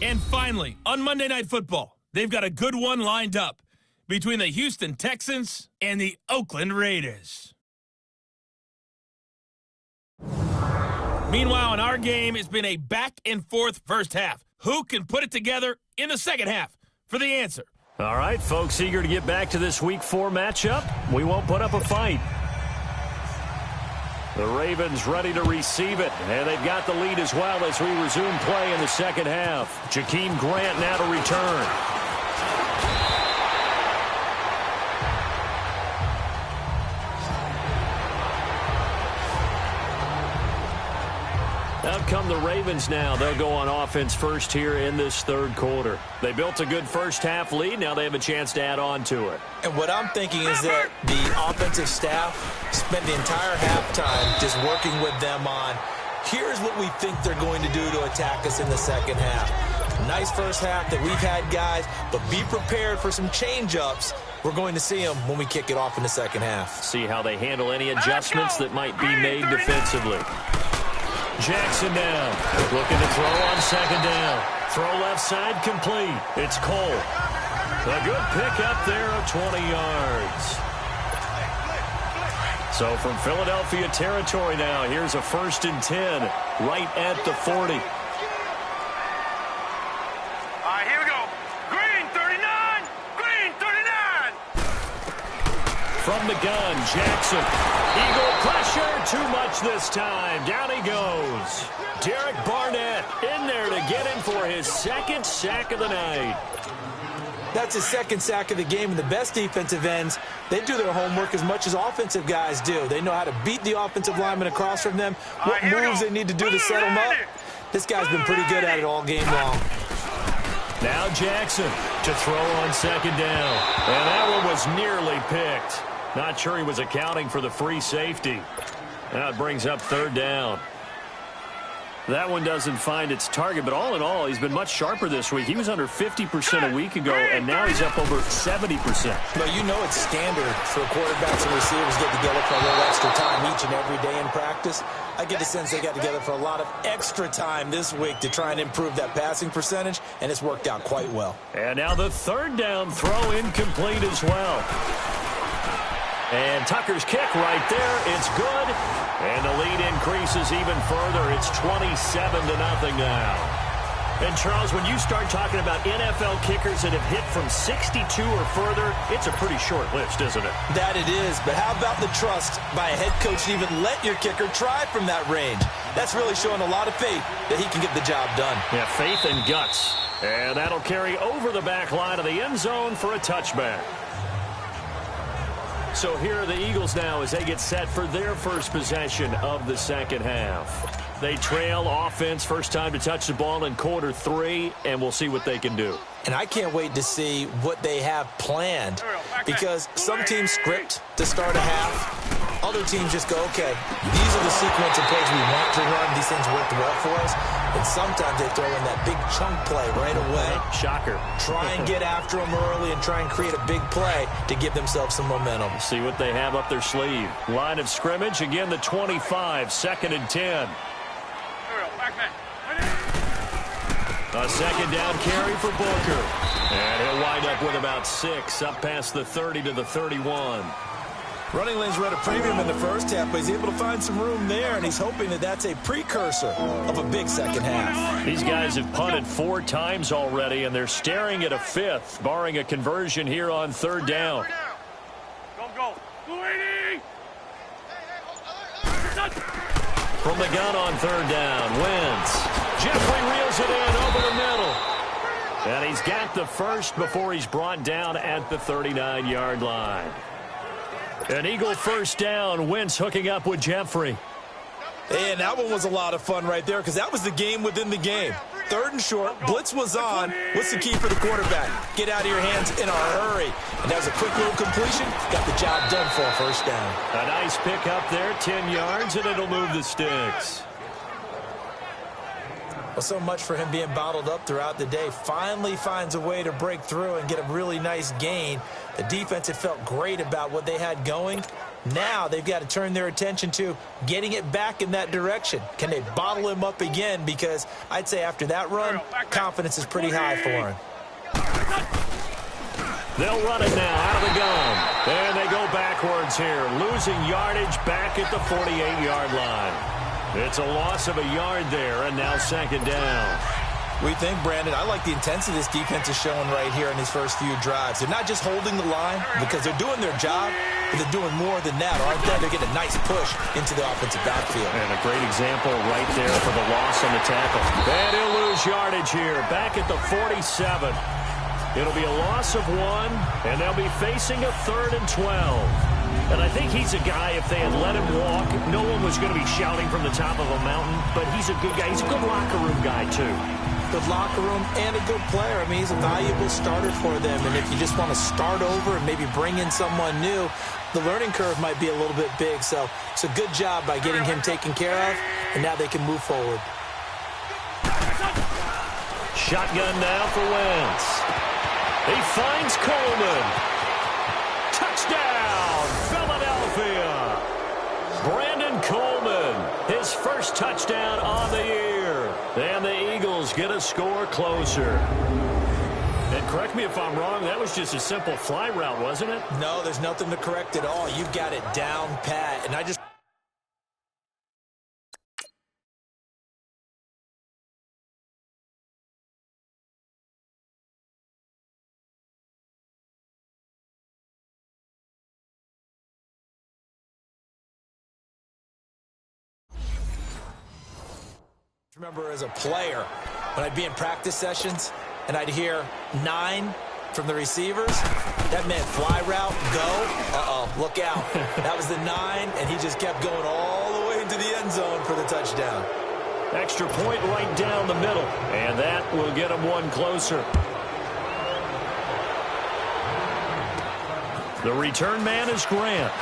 [SPEAKER 1] And finally, on Monday Night Football, they've got a good one lined up between the Houston Texans and the Oakland Raiders. Meanwhile, in our game, it's been a back-and-forth first half. Who can put it together in the second half? For the answer.
[SPEAKER 2] All right, folks, eager to get back to this Week 4 matchup. We won't put up a fight. The Ravens ready to receive it, and they've got the lead as well as we resume play in the second half. Jakeem Grant now to return. Out come the Ravens now. They'll go on offense first here in this third quarter. They built a good first half lead. Now they have a chance to add on to it.
[SPEAKER 3] And what I'm thinking is that the offensive staff spent the entire halftime just working with them on, here's what we think they're going to do to attack us in the second half. Nice first half that we've had, guys, but be prepared for some change-ups. We're going to see them when we kick it off in the second half.
[SPEAKER 2] See how they handle any adjustments that might be made defensively. Jackson now, looking to throw on second down. Throw left side complete. It's Cole. A good pickup there of 20 yards. So from Philadelphia territory now, here's a 1st and 10 right at the 40.
[SPEAKER 5] All right, here we go. Green 39. Green 39.
[SPEAKER 2] From the gun, Jackson. Eagle pressure, too much this time. Down he goes. Derek Barnett in there to get him for his 2nd sack of the night.
[SPEAKER 3] That's his 2nd sack of the game, and the best defensive ends, they do their homework as much as offensive guys do. They know how to beat the offensive lineman across from them, what moves they need to do to set them up. This guy's been pretty good at it all game long.
[SPEAKER 2] Now Jackson to throw on second down. And that one was nearly picked. Not sure he was accounting for the free safety. Now it brings up 3rd down. That one doesn't find its target, but all in all, he's been much sharper this week. He was under 50% a week ago, and now he's up over 70%.
[SPEAKER 3] Well, you know it's standard for quarterbacks and receivers get together for a little extra time each and every day in practice. I get the sense they got together for a lot of extra time this week to try and improve that passing percentage, and it's worked out quite well.
[SPEAKER 2] And now the 3rd down throw incomplete as well. And Tucker's kick right there. It's good. And the lead increases even further. It's 27-0 now. And, Charles, when you start talking about NFL kickers that have hit from 62 or further, it's a pretty short list, isn't it?
[SPEAKER 3] That it is. But how about the trust by a head coach to even let your kicker try from that range? That's really showing a lot of faith that he can get the job done.
[SPEAKER 2] Yeah, faith and guts. And that'll carry over the back line of the end zone for a touchback. So here are the Eagles now as they get set for their first possession of the 2nd half. They trail offense, first time to touch the ball in quarter 3, and we'll see what they can do.
[SPEAKER 3] And I can't wait to see what they have planned, because some teams script to start a half. Other teams just go, okay, these are the sequence of plays we want to run. These things worked well for us. And sometimes they throw in that big chunk play right away.
[SPEAKER 2] Shocker.
[SPEAKER 3] Try and get after them early and try and create a big play to give themselves some momentum.
[SPEAKER 2] See what they have up their sleeve. Line of scrimmage, again the 25, 2nd and 10. A 2nd down carry for Booker. And he'll wind up with about 6, up past the 30 to the 31.
[SPEAKER 3] Running lanes were at a premium in the first half, but he's able to find some room there, and he's hoping that that's a precursor of a big 2nd half.
[SPEAKER 2] These guys have punted 4 times already, and they're staring at a 5th, barring a conversion here on 3rd down.
[SPEAKER 5] Go.
[SPEAKER 2] From the gun on 3rd down, Wentz. Jeffrey reels it in over the middle. And he's got the first before he's brought down at the 39-yard line. An Eagle 1st down. Wentz hooking up with Jeffrey.
[SPEAKER 3] And that one was a lot of fun right there, because that was the game within the game. 3rd and short, blitz was on. What's the key for the quarterback? Get out of your hands in a hurry. And that was a quick little completion. Got the job done for a 1st down.
[SPEAKER 2] A nice pick up there, 10 yards, and it'll move the sticks.
[SPEAKER 3] Well, so much for him being bottled up throughout the day. Finally finds a way to break through and get a really nice gain. The defense had felt great about what they had going. Now they've got to turn their attention to getting it back in that direction. Can they bottle him up again? Because I'd say after that run, confidence is pretty high for him.
[SPEAKER 2] They'll run it now out of the gun. And they go backwards here, losing yardage back at the 48-yard line. It's a loss of a yard there, and now 2nd down.
[SPEAKER 3] We think, Brandon, I like the intensity this defense is showing right here in these first few drives. They're not just holding the line because they're doing their job, but they're doing more than that, aren't they? They're getting a nice push into the offensive backfield.
[SPEAKER 2] And a great example right there for the loss on the tackle. And he'll lose yardage here, back at the 47. It'll be a loss of 1, and they'll be facing a 3rd and 12. And I think he's a guy, if they had let him walk, no one was going to be shouting from the top of a mountain. But he's a good guy. He's a good locker room guy, too.
[SPEAKER 3] Good locker room and a good player. I mean, he's a valuable starter for them. And if you just want to start over and maybe bring in someone new, the learning curve might be a little bit big. So it's a good job by getting him taken care of, and now they can move forward.
[SPEAKER 2] Shotgun now for Wentz. He finds Coleman. Touchdown, Philadelphia. Brandon Coleman, his first touchdown on the year. And the Eagles get a score closer. And correct me if I'm wrong, that was just a simple fly route, wasn't it?
[SPEAKER 3] No, there's nothing to correct at all. You've got it down pat. And I just... remember as a player when I'd be in practice sessions and I'd hear 9 from the receivers, that meant fly route, go, look out. That was the 9, and he just kept going all the way into the end zone for the touchdown.
[SPEAKER 2] Extra point right down the middle, and that will get him one closer. The return man is Grant.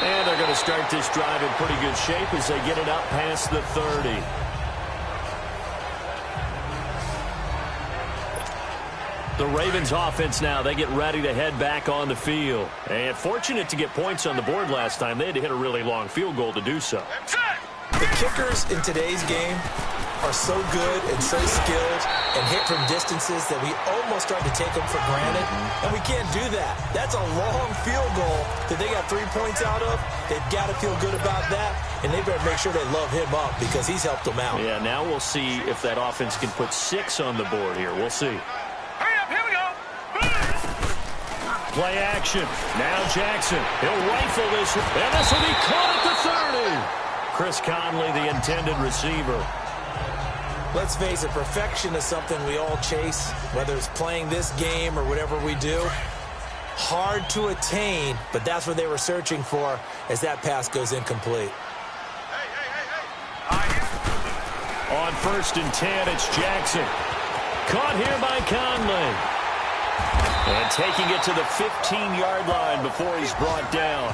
[SPEAKER 2] And they're going to start this drive in pretty good shape as they get it up past the 30. The Ravens offense now, they get ready to head back on the field. And fortunate to get points on the board last time. They had to hit a really long field goal to do so.
[SPEAKER 3] The kickers in today's game are so good and so skilled and hit from distances that we almost start to take them for granted, and we can't do that. That's a long field goal that they got 3 points out of. They've got to feel good about that, and they better make sure they love him up because he's helped them out.
[SPEAKER 2] Yeah, now we'll see if that offense can put 6 on the board here. We'll see.
[SPEAKER 5] Hurry up, here we go.
[SPEAKER 2] Play action. Now Jackson. He'll rifle this, and this will be caught at the 30. Chris Conley, the intended receiver.
[SPEAKER 3] Let's face it, perfection is something we all chase, whether it's playing this game or whatever we do. Hard to attain, but that's what they were searching for as that pass goes incomplete.
[SPEAKER 2] On 1st and 10, it's Jackson. Caught here by Conley. And taking it to the 15-yard line before he's brought down.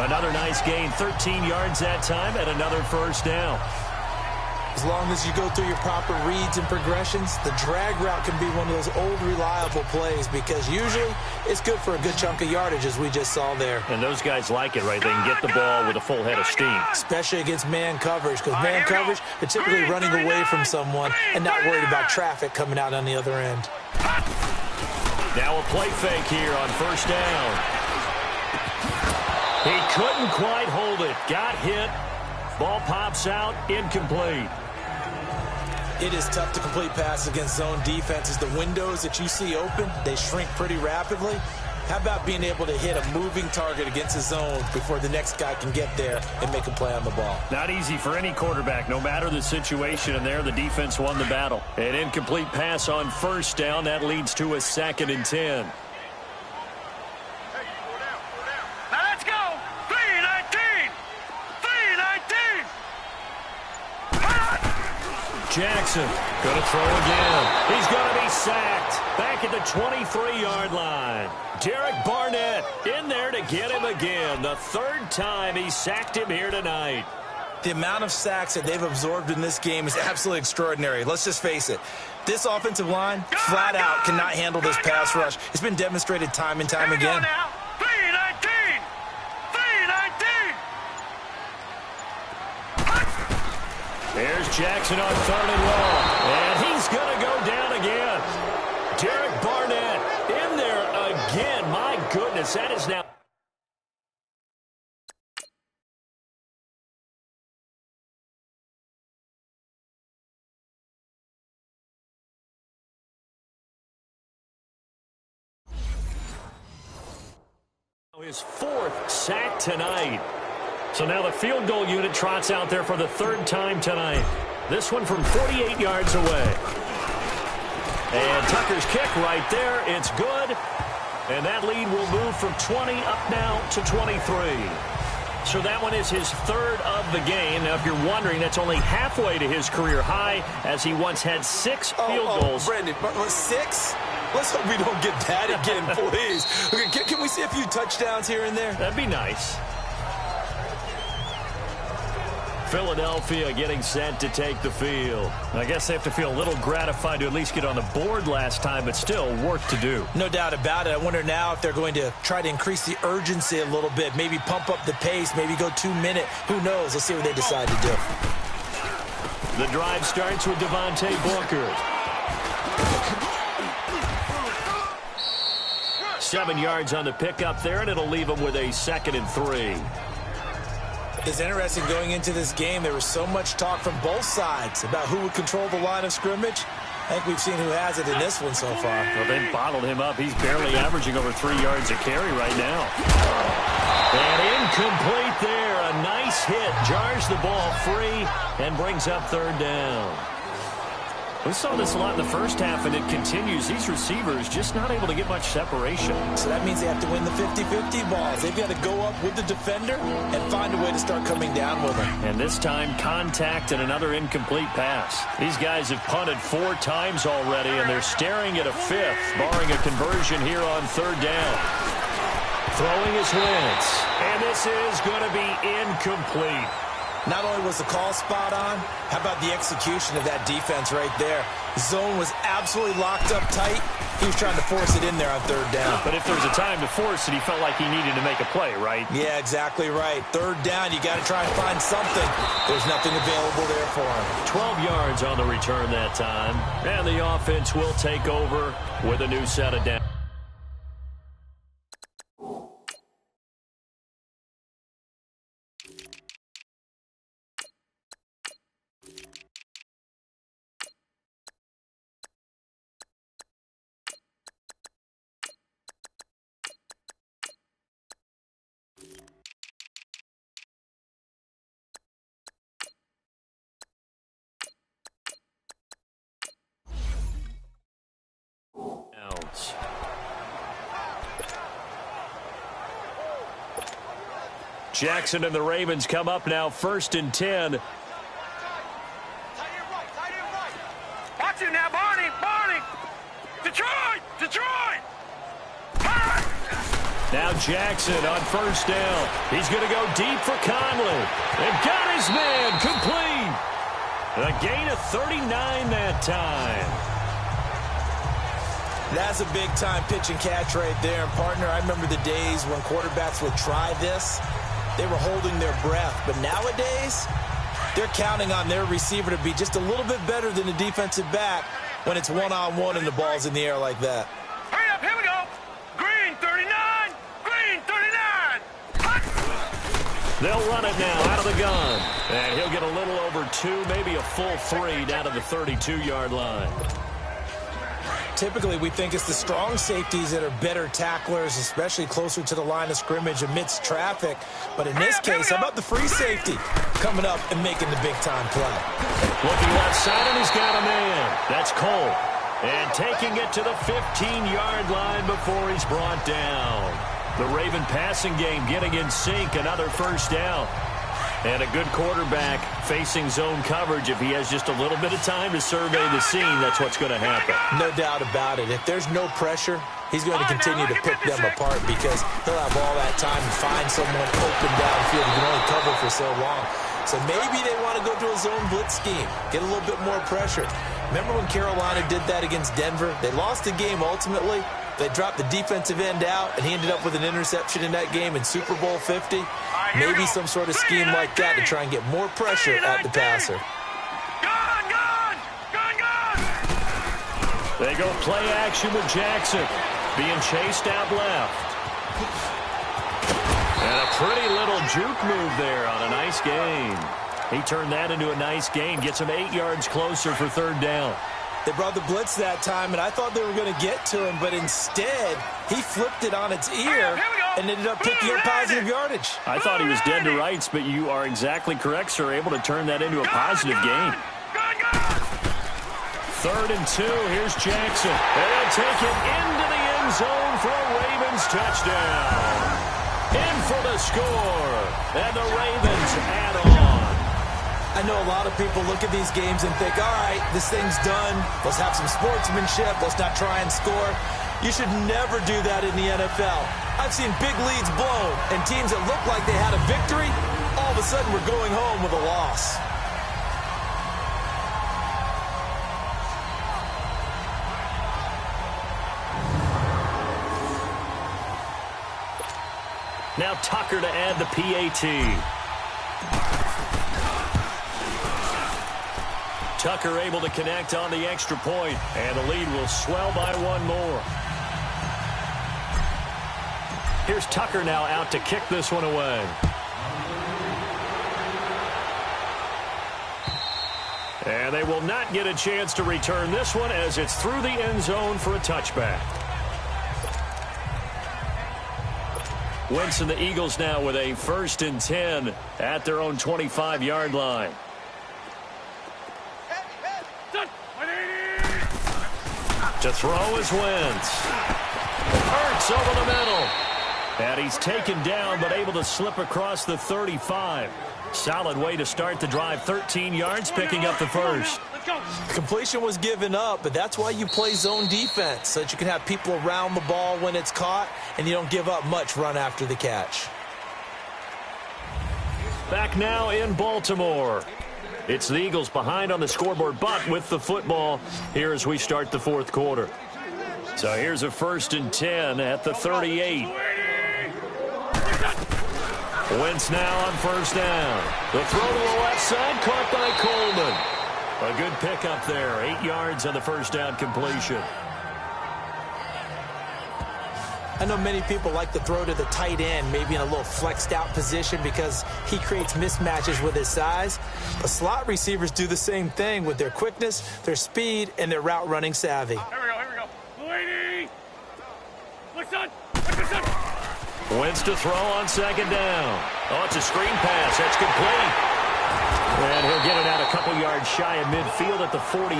[SPEAKER 2] Another nice gain, 13 yards that time, and another first down.
[SPEAKER 3] As long as you go through your proper reads and progressions, the drag route can be one of those old reliable plays because usually it's good for a good chunk of yardage, as we just saw there.
[SPEAKER 2] And those guys like it, right? They can get the ball with a full head of steam.
[SPEAKER 3] Especially against man coverage, because man coverage, they're typically running away from someone and not worried about traffic coming out on the other end.
[SPEAKER 2] Now a play fake here on 1st down. He couldn't quite hold it. Got hit. Ball pops out, incomplete.
[SPEAKER 3] It is tough to complete passes against zone defenses. The windows that you see open, they shrink pretty rapidly. How about being able to hit a moving target against a zone before the next guy can get there and make a play on the ball?
[SPEAKER 2] Not easy for any quarterback, no matter the situation, and there the defense won the battle. An incomplete pass on 1st down. That leads to a 2nd and 10.
[SPEAKER 5] Now let's go. 3-19. 3-19.
[SPEAKER 2] Jackson going to throw again. He's going to be sacked. Back at the 23-yard line. Derek Barnett in there to get him again. The 3rd time he sacked him here tonight.
[SPEAKER 3] The amount of sacks that they've absorbed in this game is absolutely extraordinary. Let's just face it. This offensive line, flat out, cannot handle this pass rush. It's been demonstrated time and time again.
[SPEAKER 5] 3-19. 3-19.
[SPEAKER 2] There's Jackson on 3rd and long. And he's going to go down again. Derek Barnett in there again. My goodness, that is now... his 4th sack tonight. So now the field goal unit trots out there for the 3rd time tonight. This one from 48 yards away. And Tucker's kick right there. It's good. And that lead will move from 20 up now to 23. So that one is his 3rd of the game. Now, if you're wondering, that's only halfway to his career high, as he once had 6 field goals.
[SPEAKER 3] Brandon, 6? Let's hope we don't get that again, please. Okay, can we see a few touchdowns here and there?
[SPEAKER 2] That'd be nice. Philadelphia getting set to take the field.
[SPEAKER 6] I guess they have to feel a little gratified to at least get on the board last time, but still work to do.
[SPEAKER 3] No doubt about it. I wonder now if they're going to try to increase the urgency a little bit, maybe pump up the pace, maybe go 2-minute. Who knows? Let's see what they decide to do.
[SPEAKER 2] The drive starts with Devontae Booker. 7 yards on the pickup there, and it'll leave him with a 2nd and 3.
[SPEAKER 3] It's interesting going into this game. There was so much talk from both sides about who would control the line of scrimmage. I think we've seen who has it in this one so far.
[SPEAKER 2] Well, they bottled him up. He's barely averaging over 3 yards a carry right now. And incomplete there. A nice hit. Jars the ball free and brings up 3rd down. We saw this a lot in the first half, and it continues. These receivers just not able to get much separation.
[SPEAKER 3] So that means they have to win the 50-50 balls. They've got to go up with the defender and find a way to start coming down with him.
[SPEAKER 2] And this time, contact and another incomplete pass. These guys have punted 4 times already, and they're staring at a 5th, barring a conversion here on 3rd down. Throwing is Wentz. And this is going to be incomplete.
[SPEAKER 3] Not only was the call spot on, how about the execution of that defense right there? Zone was absolutely locked up tight. He was trying to force it in there on 3rd down.
[SPEAKER 2] But if there was a time to force it, he felt like he needed to make a play, right?
[SPEAKER 3] Yeah, exactly right. 3rd down, you got to try and find something. There's nothing available there for him.
[SPEAKER 2] 12 yards on the return that time. And the offense will take over with a new set of downs. Jackson and the Ravens come up now 1st and 10.
[SPEAKER 5] Watch it now, Barney! Barney! Detroit! Detroit!
[SPEAKER 2] Now Jackson on 1st down. He's going to go deep for Conley. And got his man complete. A gain of 39 that time.
[SPEAKER 3] That's a big-time pitch and catch right there. And, partner, I remember the days when quarterbacks would try this. They were holding their breath. But nowadays, they're counting on their receiver to be just a little bit better than the defensive back when it's one-on-one and the ball's in the air like that.
[SPEAKER 5] Hurry up, here we go. Green 39, green 39.
[SPEAKER 2] They'll run it now out of the gun. And he'll get a little over 2, maybe a full 3 down to the 32-yard line.
[SPEAKER 3] Typically, we think it's the strong safeties that are better tacklers, especially closer to the line of scrimmage amidst traffic. But in this case, how about the free safety coming up and making the big-time play?
[SPEAKER 2] Looking left side, and he's got a man. That's Cole. And taking it to the 15-yard line before he's brought down. The Raven passing game getting in sync, another 1st down. And a good quarterback facing zone coverage. If he has just a little bit of time to survey the scene, that's what's going to happen.
[SPEAKER 3] No doubt about it. If there's no pressure, he's going to continue to pick them apart because he'll have all that time to find someone open downfield. He can only cover for so long. So maybe they want to go to a zone blitz scheme, get a little bit more pressure. Remember when Carolina did that against Denver? They lost the game ultimately. They dropped the defensive end out, and he ended up with an interception in that game in Super Bowl 50. Maybe some sort of scheme like that to try and get more pressure at the passer.
[SPEAKER 2] They go play action with Jackson, being chased out left. And a pretty little juke move there on a nice gain. He turned that into a nice gain, gets him 8 yards closer for 3rd down.
[SPEAKER 3] They brought the blitz that time, and I thought they were going to get to him, but instead, he flipped it on its ear and ended up picking up positive yardage.
[SPEAKER 2] I thought he was dead to rights, but you are exactly correct, sir, able to turn that into a positive gain. 3rd and 2, here's Jackson. And they'll take it into the end zone for a Ravens touchdown. In for the score, and the Ravens add on.
[SPEAKER 3] I know a lot of people look at these games and think, all right, this thing's done. Let's have some sportsmanship. Let's not try and score. You should never do that in the NFL. I've seen big leads blown and teams that looked like they had a victory all of a sudden we're going home with a loss.
[SPEAKER 2] Now Tucker to add the PAT. Tucker able to connect on the extra point, and the lead will swell by one more. Here's Tucker now out to kick this one away. And they will not get a chance to return this one as it's through the end zone for a touchback. Wentz and the Eagles now with a 1st and 10 at their own 25-yard line. To throw is Wentz. Hurts over the middle. And he's taken down but able to slip across the 35. Solid way to start the drive. 13 yards, picking up the first.
[SPEAKER 3] Completion was given up, but that's why you play zone defense, so that you can have people around the ball when it's caught, and you don't give up much run after the catch.
[SPEAKER 2] Back now in Baltimore. It's the Eagles behind on the scoreboard, but with the football here as we start the 4th quarter. So here's a 1st and 10 at the 38. Wentz now on 1st down. The throw to the left side, caught by Coleman. A good pickup there. 8 yards on the 1st down completion.
[SPEAKER 3] I know many people like to throw to the tight end, maybe in a little flexed out position because he creates mismatches with his size. But slot receivers do the same thing with their quickness, their speed, and their route running savvy.
[SPEAKER 5] Here we go. Lady! Listen!
[SPEAKER 2] Wentz to throw on 2nd down. Oh, it's a screen pass. That's complete. And he'll get it out a couple yards shy of midfield at the 48.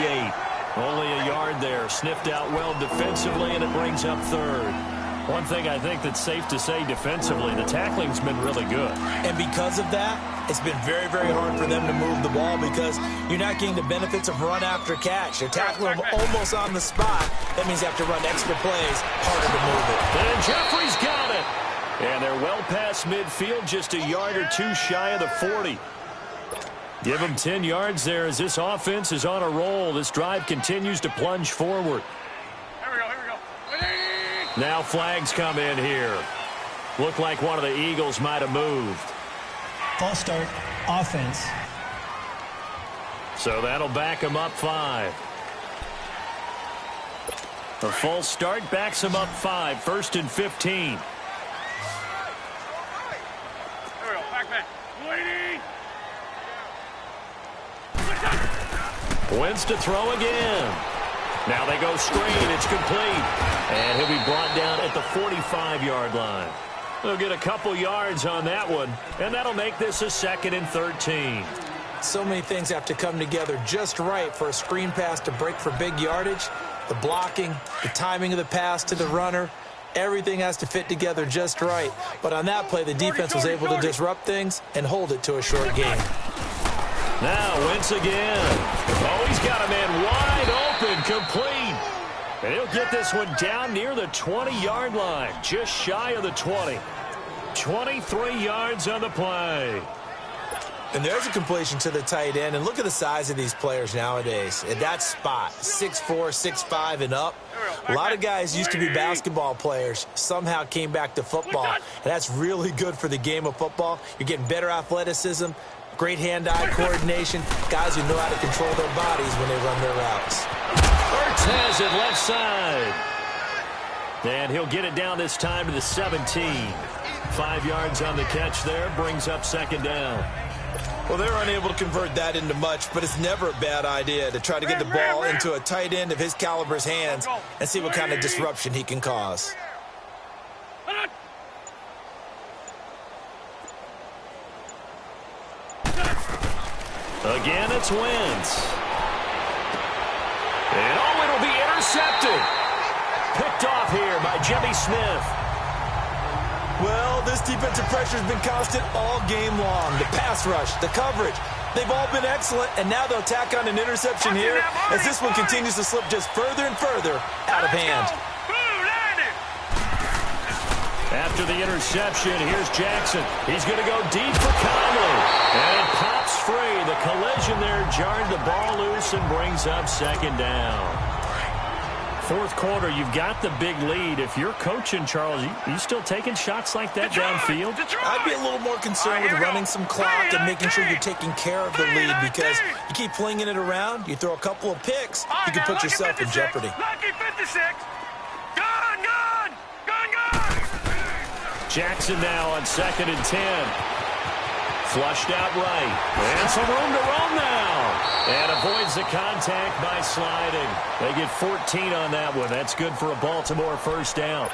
[SPEAKER 2] Only a yard there. Sniffed out well defensively, and it brings up 3rd. One thing I think that's safe to say defensively, the tackling's been really good.
[SPEAKER 3] And because of that, it's been very, very hard for them to move the ball because you're not getting the benefits of run after catch. They're tackling them almost on the spot. That means you have to run extra plays, harder to move it.
[SPEAKER 2] And Jeffrey's got it. And they're well past midfield, just a yard or two shy of the 40. Give them 10 yards there as this offense is on a roll. This drive continues to plunge forward.
[SPEAKER 5] Here we go.
[SPEAKER 2] Now flags come in here. Looked like one of the Eagles might have moved.
[SPEAKER 4] False start, offense.
[SPEAKER 2] So that'll back them up 5. The false start backs them up 5. 1st and 15.
[SPEAKER 5] Here we go. Back. Lady!
[SPEAKER 2] Wentz to throw again. Now they go screen. It's complete. And he'll be brought down at the 45-yard line. They'll get a couple yards on that one, and that'll make this a 2nd and 13.
[SPEAKER 3] So many things have to come together just right for a screen pass to break for big yardage. The blocking, the timing of the pass to the runner, everything has to fit together just right. But on that play, the defense was able to disrupt things and hold it to a short gain.
[SPEAKER 2] Now Wentz again. Oh, he's got a man wide open, complete. And he'll get this one down near the 20-yard line, just shy of the 20. 23 yards on the play.
[SPEAKER 3] And there's a completion to the tight end. And look at the size of these players nowadays. At that spot, 6'4", 6'5", and up. A lot of guys used to be basketball players, somehow came back to football. And that's really good for the game of football. You're getting better athleticism, great hand-eye coordination, guys who know how to control their bodies when they run their routes.
[SPEAKER 2] Hurts has it left side. And he'll get it down this time to the 17. 5 yards on the catch there, brings up 2nd down.
[SPEAKER 3] Well, they're unable to convert that into much, but it's never a bad idea to try to get the ball into a tight end of his caliber's hands and see what kind of disruption he can cause.
[SPEAKER 2] Again, it's Wentz. And oh, it'll be intercepted. Picked off here by Jimmy Smith.
[SPEAKER 3] Well, this defensive pressure has been constant all game long. The pass rush, the coverage, they've all been excellent, and now they'll tack on an interception here as this one continues to slip just further and further out of hand.
[SPEAKER 2] After the interception, here's Jackson. He's going to go deep for Conley. And it pops free. The collision there jarred the ball loose and brings up second down. Fourth quarter, you've got the big lead. If you're coaching, Charles, you still taking shots like that downfield?
[SPEAKER 3] I'd be a little more concerned with running some clock and making sure you're taking care of the lead, because you keep flinging it around, you throw a couple of picks, you can put yourself in jeopardy.
[SPEAKER 5] Lucky 56. Gun!
[SPEAKER 2] Jackson now on 2nd and 10. Flushed out right. And some room to roam now. And avoids the contact by sliding. They get 14 on that one. That's good for a Baltimore first down.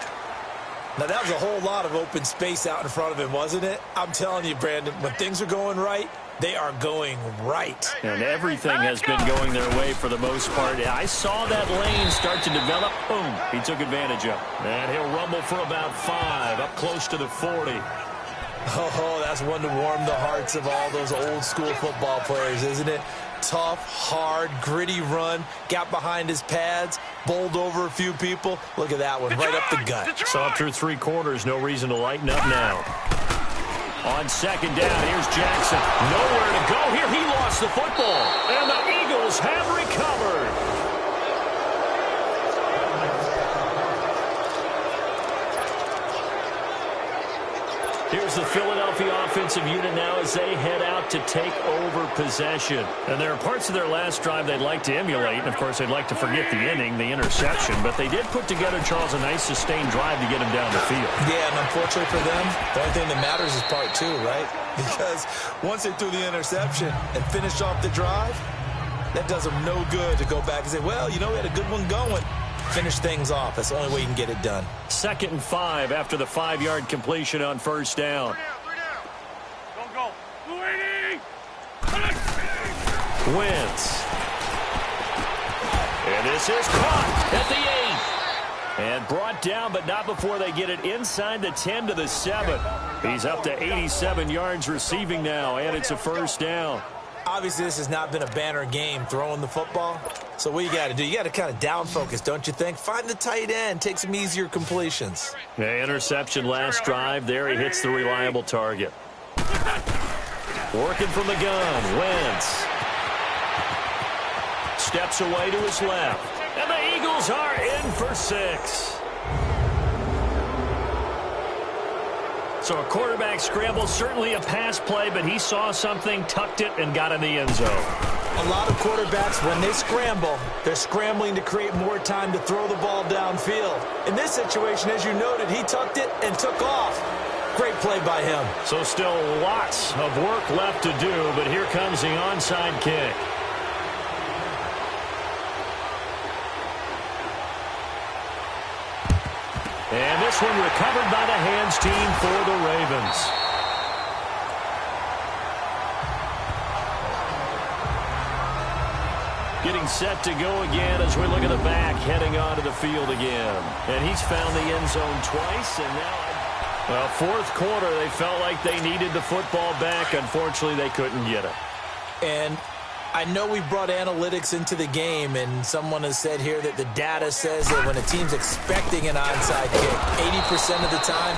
[SPEAKER 3] Now, that was a whole lot of open space out in front of him, wasn't it? I'm telling you, Brandon, when things are going right, they are going right.
[SPEAKER 2] And everything has been going their way for the most part. I saw that lane start to develop. Boom. He took advantage of it. And he'll rumble for about 5, up close to the 40.
[SPEAKER 3] Oh, that's one to warm the hearts of all those old-school football players, isn't it? Tough, hard, gritty run, got behind his pads, bowled over a few people. Look at that one, right up the gut.
[SPEAKER 2] Saw through 3 quarters, no reason to lighten up now. On 2nd down, here's Jackson. Nowhere to go here. He lost the football. And the Eagles have recovered. Here's the Philadelphia offensive unit now as they head out to take over possession. And there are parts of their last drive they'd like to emulate. And, of course, they'd like to forget the inning, the interception. But they did put together, Charles, a nice sustained drive to get him down the field.
[SPEAKER 3] Yeah, and unfortunately for them, the only thing that matters is part 2, right? Because once they threw the interception and finished off the drive, that does them no good to go back and say, well, you know, we had a good one going. Finish things off. That's the only way you can get it done.
[SPEAKER 2] 2nd and 5 after the 5-yard completion on first down.
[SPEAKER 5] 3 down. Go. Louis!
[SPEAKER 2] Wentz. And this is caught at the 8. And brought down, but not before they get it inside the 10 to the 7. He's up to 87 yards receiving now, and it's a first down.
[SPEAKER 3] Obviously, this has not been a banner game throwing the football. So what you got to do, you got to kind of down focus, don't you think? Find the tight end, take some easier completions.
[SPEAKER 2] Yeah, interception last drive. There he hits the reliable target. Working from the gun, Wentz. Steps away to his left. And the Eagles are in for 6. So a quarterback scramble, certainly a pass play, but he saw something, tucked it, and got in the end zone.
[SPEAKER 3] A lot of quarterbacks, when they scramble, they're scrambling to create more time to throw the ball downfield. In this situation, as you noted, he tucked it and took off. Great play by him.
[SPEAKER 2] So still lots of work left to do, but here comes the onside kick. And this one recovered by the hands team for the Ravens. Getting set to go again as we look at the back, heading onto the field again. And he's found the end zone twice, and now... Well, fourth quarter, they felt like they needed the football back. Unfortunately, they couldn't get it.
[SPEAKER 3] And I know we brought analytics into the game, and someone has said here that the data says that when a team's expecting an onside kick, 80% of the time,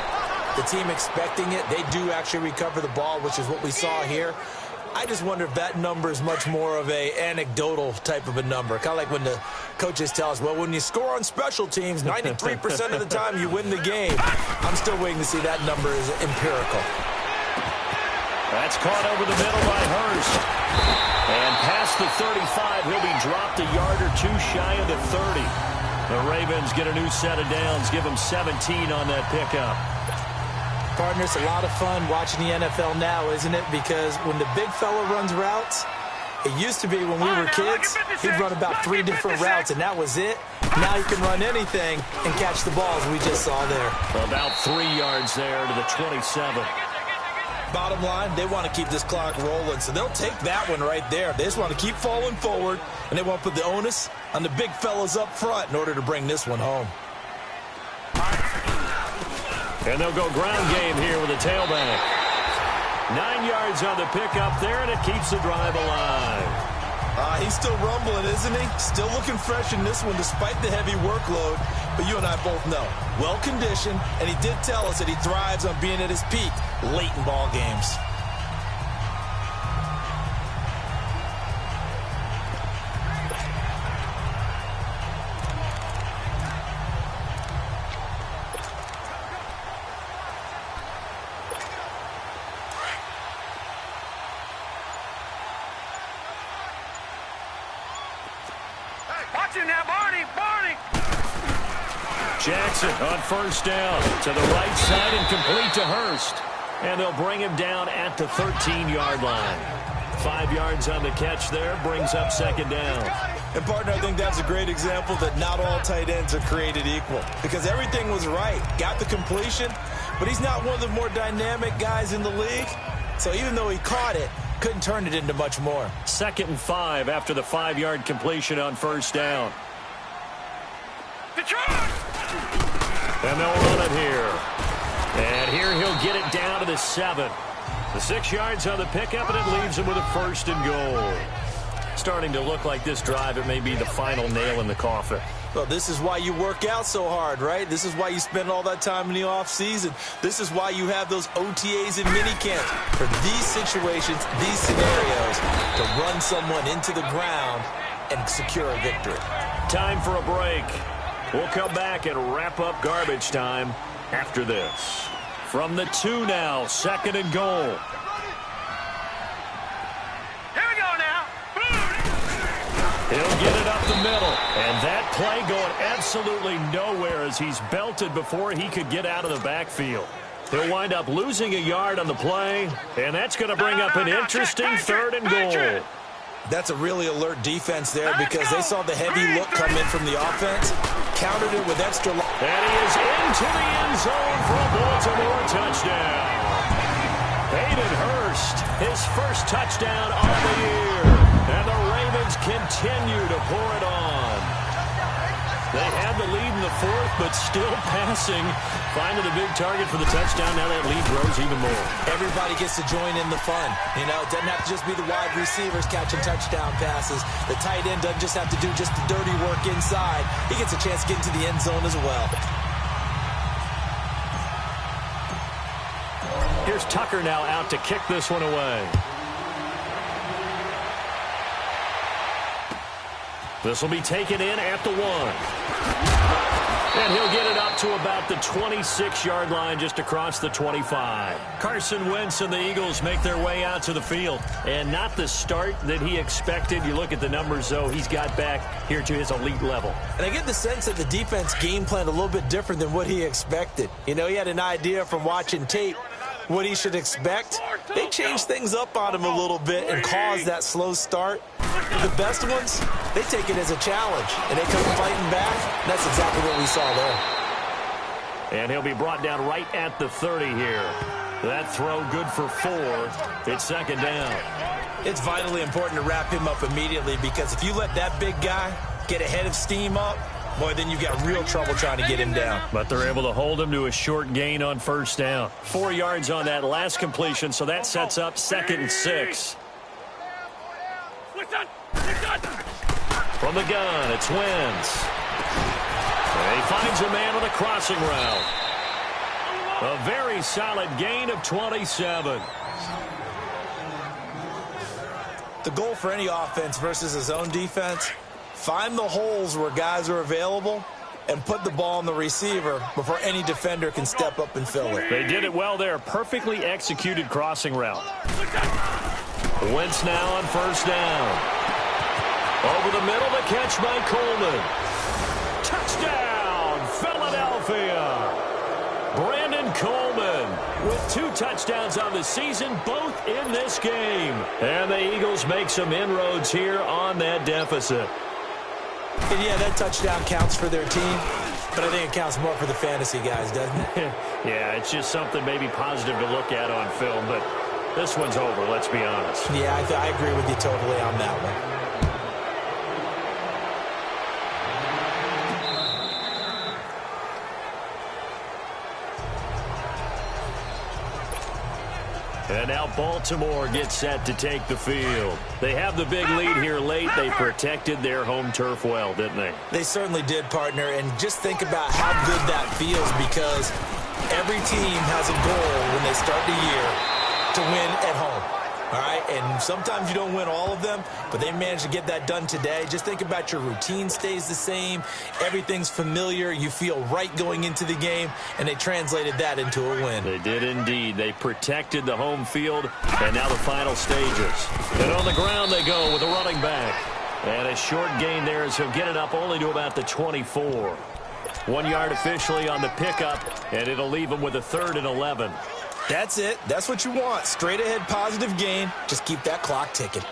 [SPEAKER 3] the team expecting it, they do actually recover the ball, which is what we saw here. I just wonder if that number is much more of a anecdotal type of a number. Kind of like when the coaches tell us, well, when you score on special teams, 93% of the time you win the game. I'm still waiting to see that number is empirical.
[SPEAKER 2] That's caught over the middle by Hurst. And past the 35, he'll be dropped a yard or 2 shy of the 30. The Ravens get a new set of downs, give them 17 on that pickup.
[SPEAKER 3] Partner, it's a lot of fun watching the NFL now, isn't it? Because when the big fella runs routes, it used to be when we were kids, he'd run about 3 different routes, and that was it. Now you can run anything and catch the balls we just saw there.
[SPEAKER 2] About 3 yards there to the 27.
[SPEAKER 3] Bottom line, they want to keep this clock rolling, so they'll take that one right there. They just want to keep falling forward, and they want to put the onus on the big fellas up front in order to bring this one home.
[SPEAKER 2] And they'll go ground game here with a tailback. 9 yards on the pickup there, and it keeps the drive alive.
[SPEAKER 3] He's still rumbling, isn't he? Still looking fresh in this one despite the heavy workload. But you and I both know, well-conditioned, and he did tell us that he thrives on being at his peak late in ball games.
[SPEAKER 5] Watch him now, Barney! Barney!
[SPEAKER 2] Jackson on first down to the right side and complete to Hurst. And they'll bring him down at the 13-yard line. 5 yards on the catch there, brings up second down.
[SPEAKER 3] And, partner, I think that's a great example that not all tight ends are created equal. Because everything was right. Got the completion, but he's not one of the more dynamic guys in the league. So even though he caught it, couldn't turn it into much more.
[SPEAKER 2] 2nd and 5 after the 5-yard completion on first down. And they'll run it here. And here he'll get it down to the 7. The 6 yards on the pickup, and it leaves him with a 1st and goal. Starting to look like this drive, it may be the final nail in the coffin.
[SPEAKER 3] Well, this is why you work out so hard, right? This is why you spend all that time in the offseason. This is why you have those OTAs and minicamps. For these situations, these scenarios, to run someone into the ground and secure a victory.
[SPEAKER 2] Time for a break. We'll come back and wrap up garbage time after this. From the 2 now, 2nd and goal.
[SPEAKER 5] Here we go now.
[SPEAKER 2] He'll get it up the middle. And that play going absolutely nowhere as he's belted before he could get out of the backfield. He'll wind up losing a yard on the play, and that's going to bring up an interesting 3rd and goal.
[SPEAKER 3] That's a really alert defense there because they saw the heavy look come in from the offense, countered it with extra.
[SPEAKER 2] And he is into the end zone for a Baltimore touchdown. Hayden Hurst, his first touchdown of the year. And the Ravens continue to pour it on. They had the lead in the 4th, but still passing. Finding the big target for the touchdown. Now that lead grows even more.
[SPEAKER 3] Everybody gets to join in the fun. You know, it doesn't have to just be the wide receivers catching touchdown passes. The tight end doesn't just have to do just the dirty work inside. He gets a chance to get into the end zone as well.
[SPEAKER 2] Here's Tucker now out to kick this one away. This will be taken in at the 1. And he'll get it up to about the 26-yard line just across the 25. Carson Wentz and the Eagles make their way out to the field. And not the start that he expected. You look at the numbers, though, he's got back here to his elite level.
[SPEAKER 3] And I get the sense that the defense game planned a little bit different than what he expected. You know, he had an idea from watching tape what he should expect. They changed things up on him a little bit and caused that slow start. The best ones, they take it as a challenge, and they come fighting back. And that's exactly what we saw there.
[SPEAKER 2] And he'll be brought down right at the 30 here. That throw good for 4. It's 2nd down.
[SPEAKER 3] It's vitally important to wrap him up immediately because if you let that big guy get ahead of steam up, boy, then you've got real trouble trying to get him down.
[SPEAKER 2] But they're able to hold him to a short gain on first down. 4 yards on that last completion, so that sets up 2nd and 6. From the gun, it's Wentz. And he finds a man on a crossing route. A very solid gain of 27.
[SPEAKER 3] The goal for any offense versus his own defense, find the holes where guys are available and put the ball on the receiver before any defender can step up and fill it.
[SPEAKER 2] They did it well there. Perfectly executed crossing route. Wentz now on first down. Over the middle, the catch by Coleman. Touchdown, Philadelphia. Brandon Coleman with 2 touchdowns on the season, both in this game. And the Eagles make some inroads here on that deficit.
[SPEAKER 3] And yeah, that touchdown counts for their team, but I think it counts more for the fantasy guys, doesn't it?
[SPEAKER 2] Yeah, it's just something maybe positive to look at on film, but this one's over, let's be honest.
[SPEAKER 3] Yeah, I agree with you totally on that one.
[SPEAKER 2] And now Baltimore gets set to take the field. They have the big lead here late. They protected their home turf well, didn't they?
[SPEAKER 3] They certainly did, partner. And just think about how good that feels, because every team has a goal when they start the year to win at home. All right, and sometimes you don't win all of them, but they managed to get that done today. Just think about your routine stays the same. Everything's familiar. You feel right going into the game, and they translated that into a win.
[SPEAKER 2] They did indeed. They protected the home field, and now the final stages. And on the ground they go with a running back. And a short gain there as he'll get it up only to about the 24. 1 yard officially on the pickup, and it'll leave him with a 3rd and 11.
[SPEAKER 3] That's it. That's what you want. Straight ahead positive gain. Just keep that clock ticking.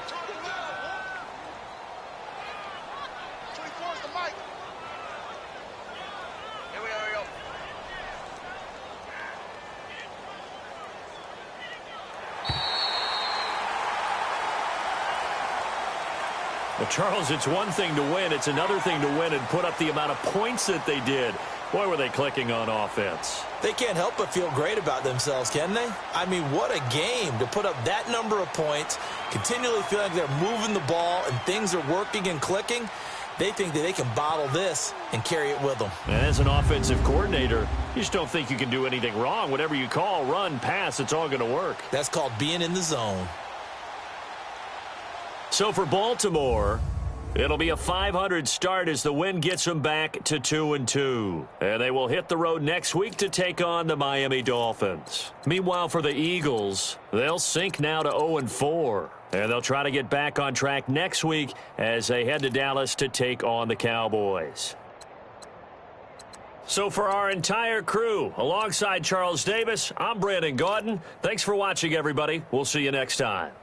[SPEAKER 2] Well, Charles, it's one thing to win. It's another thing to win and put up the amount of points that they did. Boy, were they clicking on offense.
[SPEAKER 3] They can't help but feel great about themselves, can they? I mean, what a game to put up that number of points, continually feel like they're moving the ball and things are working and clicking. They think that they can bottle this and carry it with them.
[SPEAKER 2] And as an offensive coordinator, you just don't think you can do anything wrong. Whatever you call, run, pass, it's all going to work.
[SPEAKER 3] That's called being in the zone.
[SPEAKER 2] So for Baltimore, it'll be a 500 start as the win gets them back to 2-2. And they will hit the road next week to take on the Miami Dolphins. Meanwhile, for the Eagles, they'll sink now to 0-4. And they'll try to get back on track next week as they head to Dallas to take on the Cowboys. So for our entire crew, alongside Charles Davis, I'm Brandon Gaudin. Thanks for watching, everybody. We'll see you next time.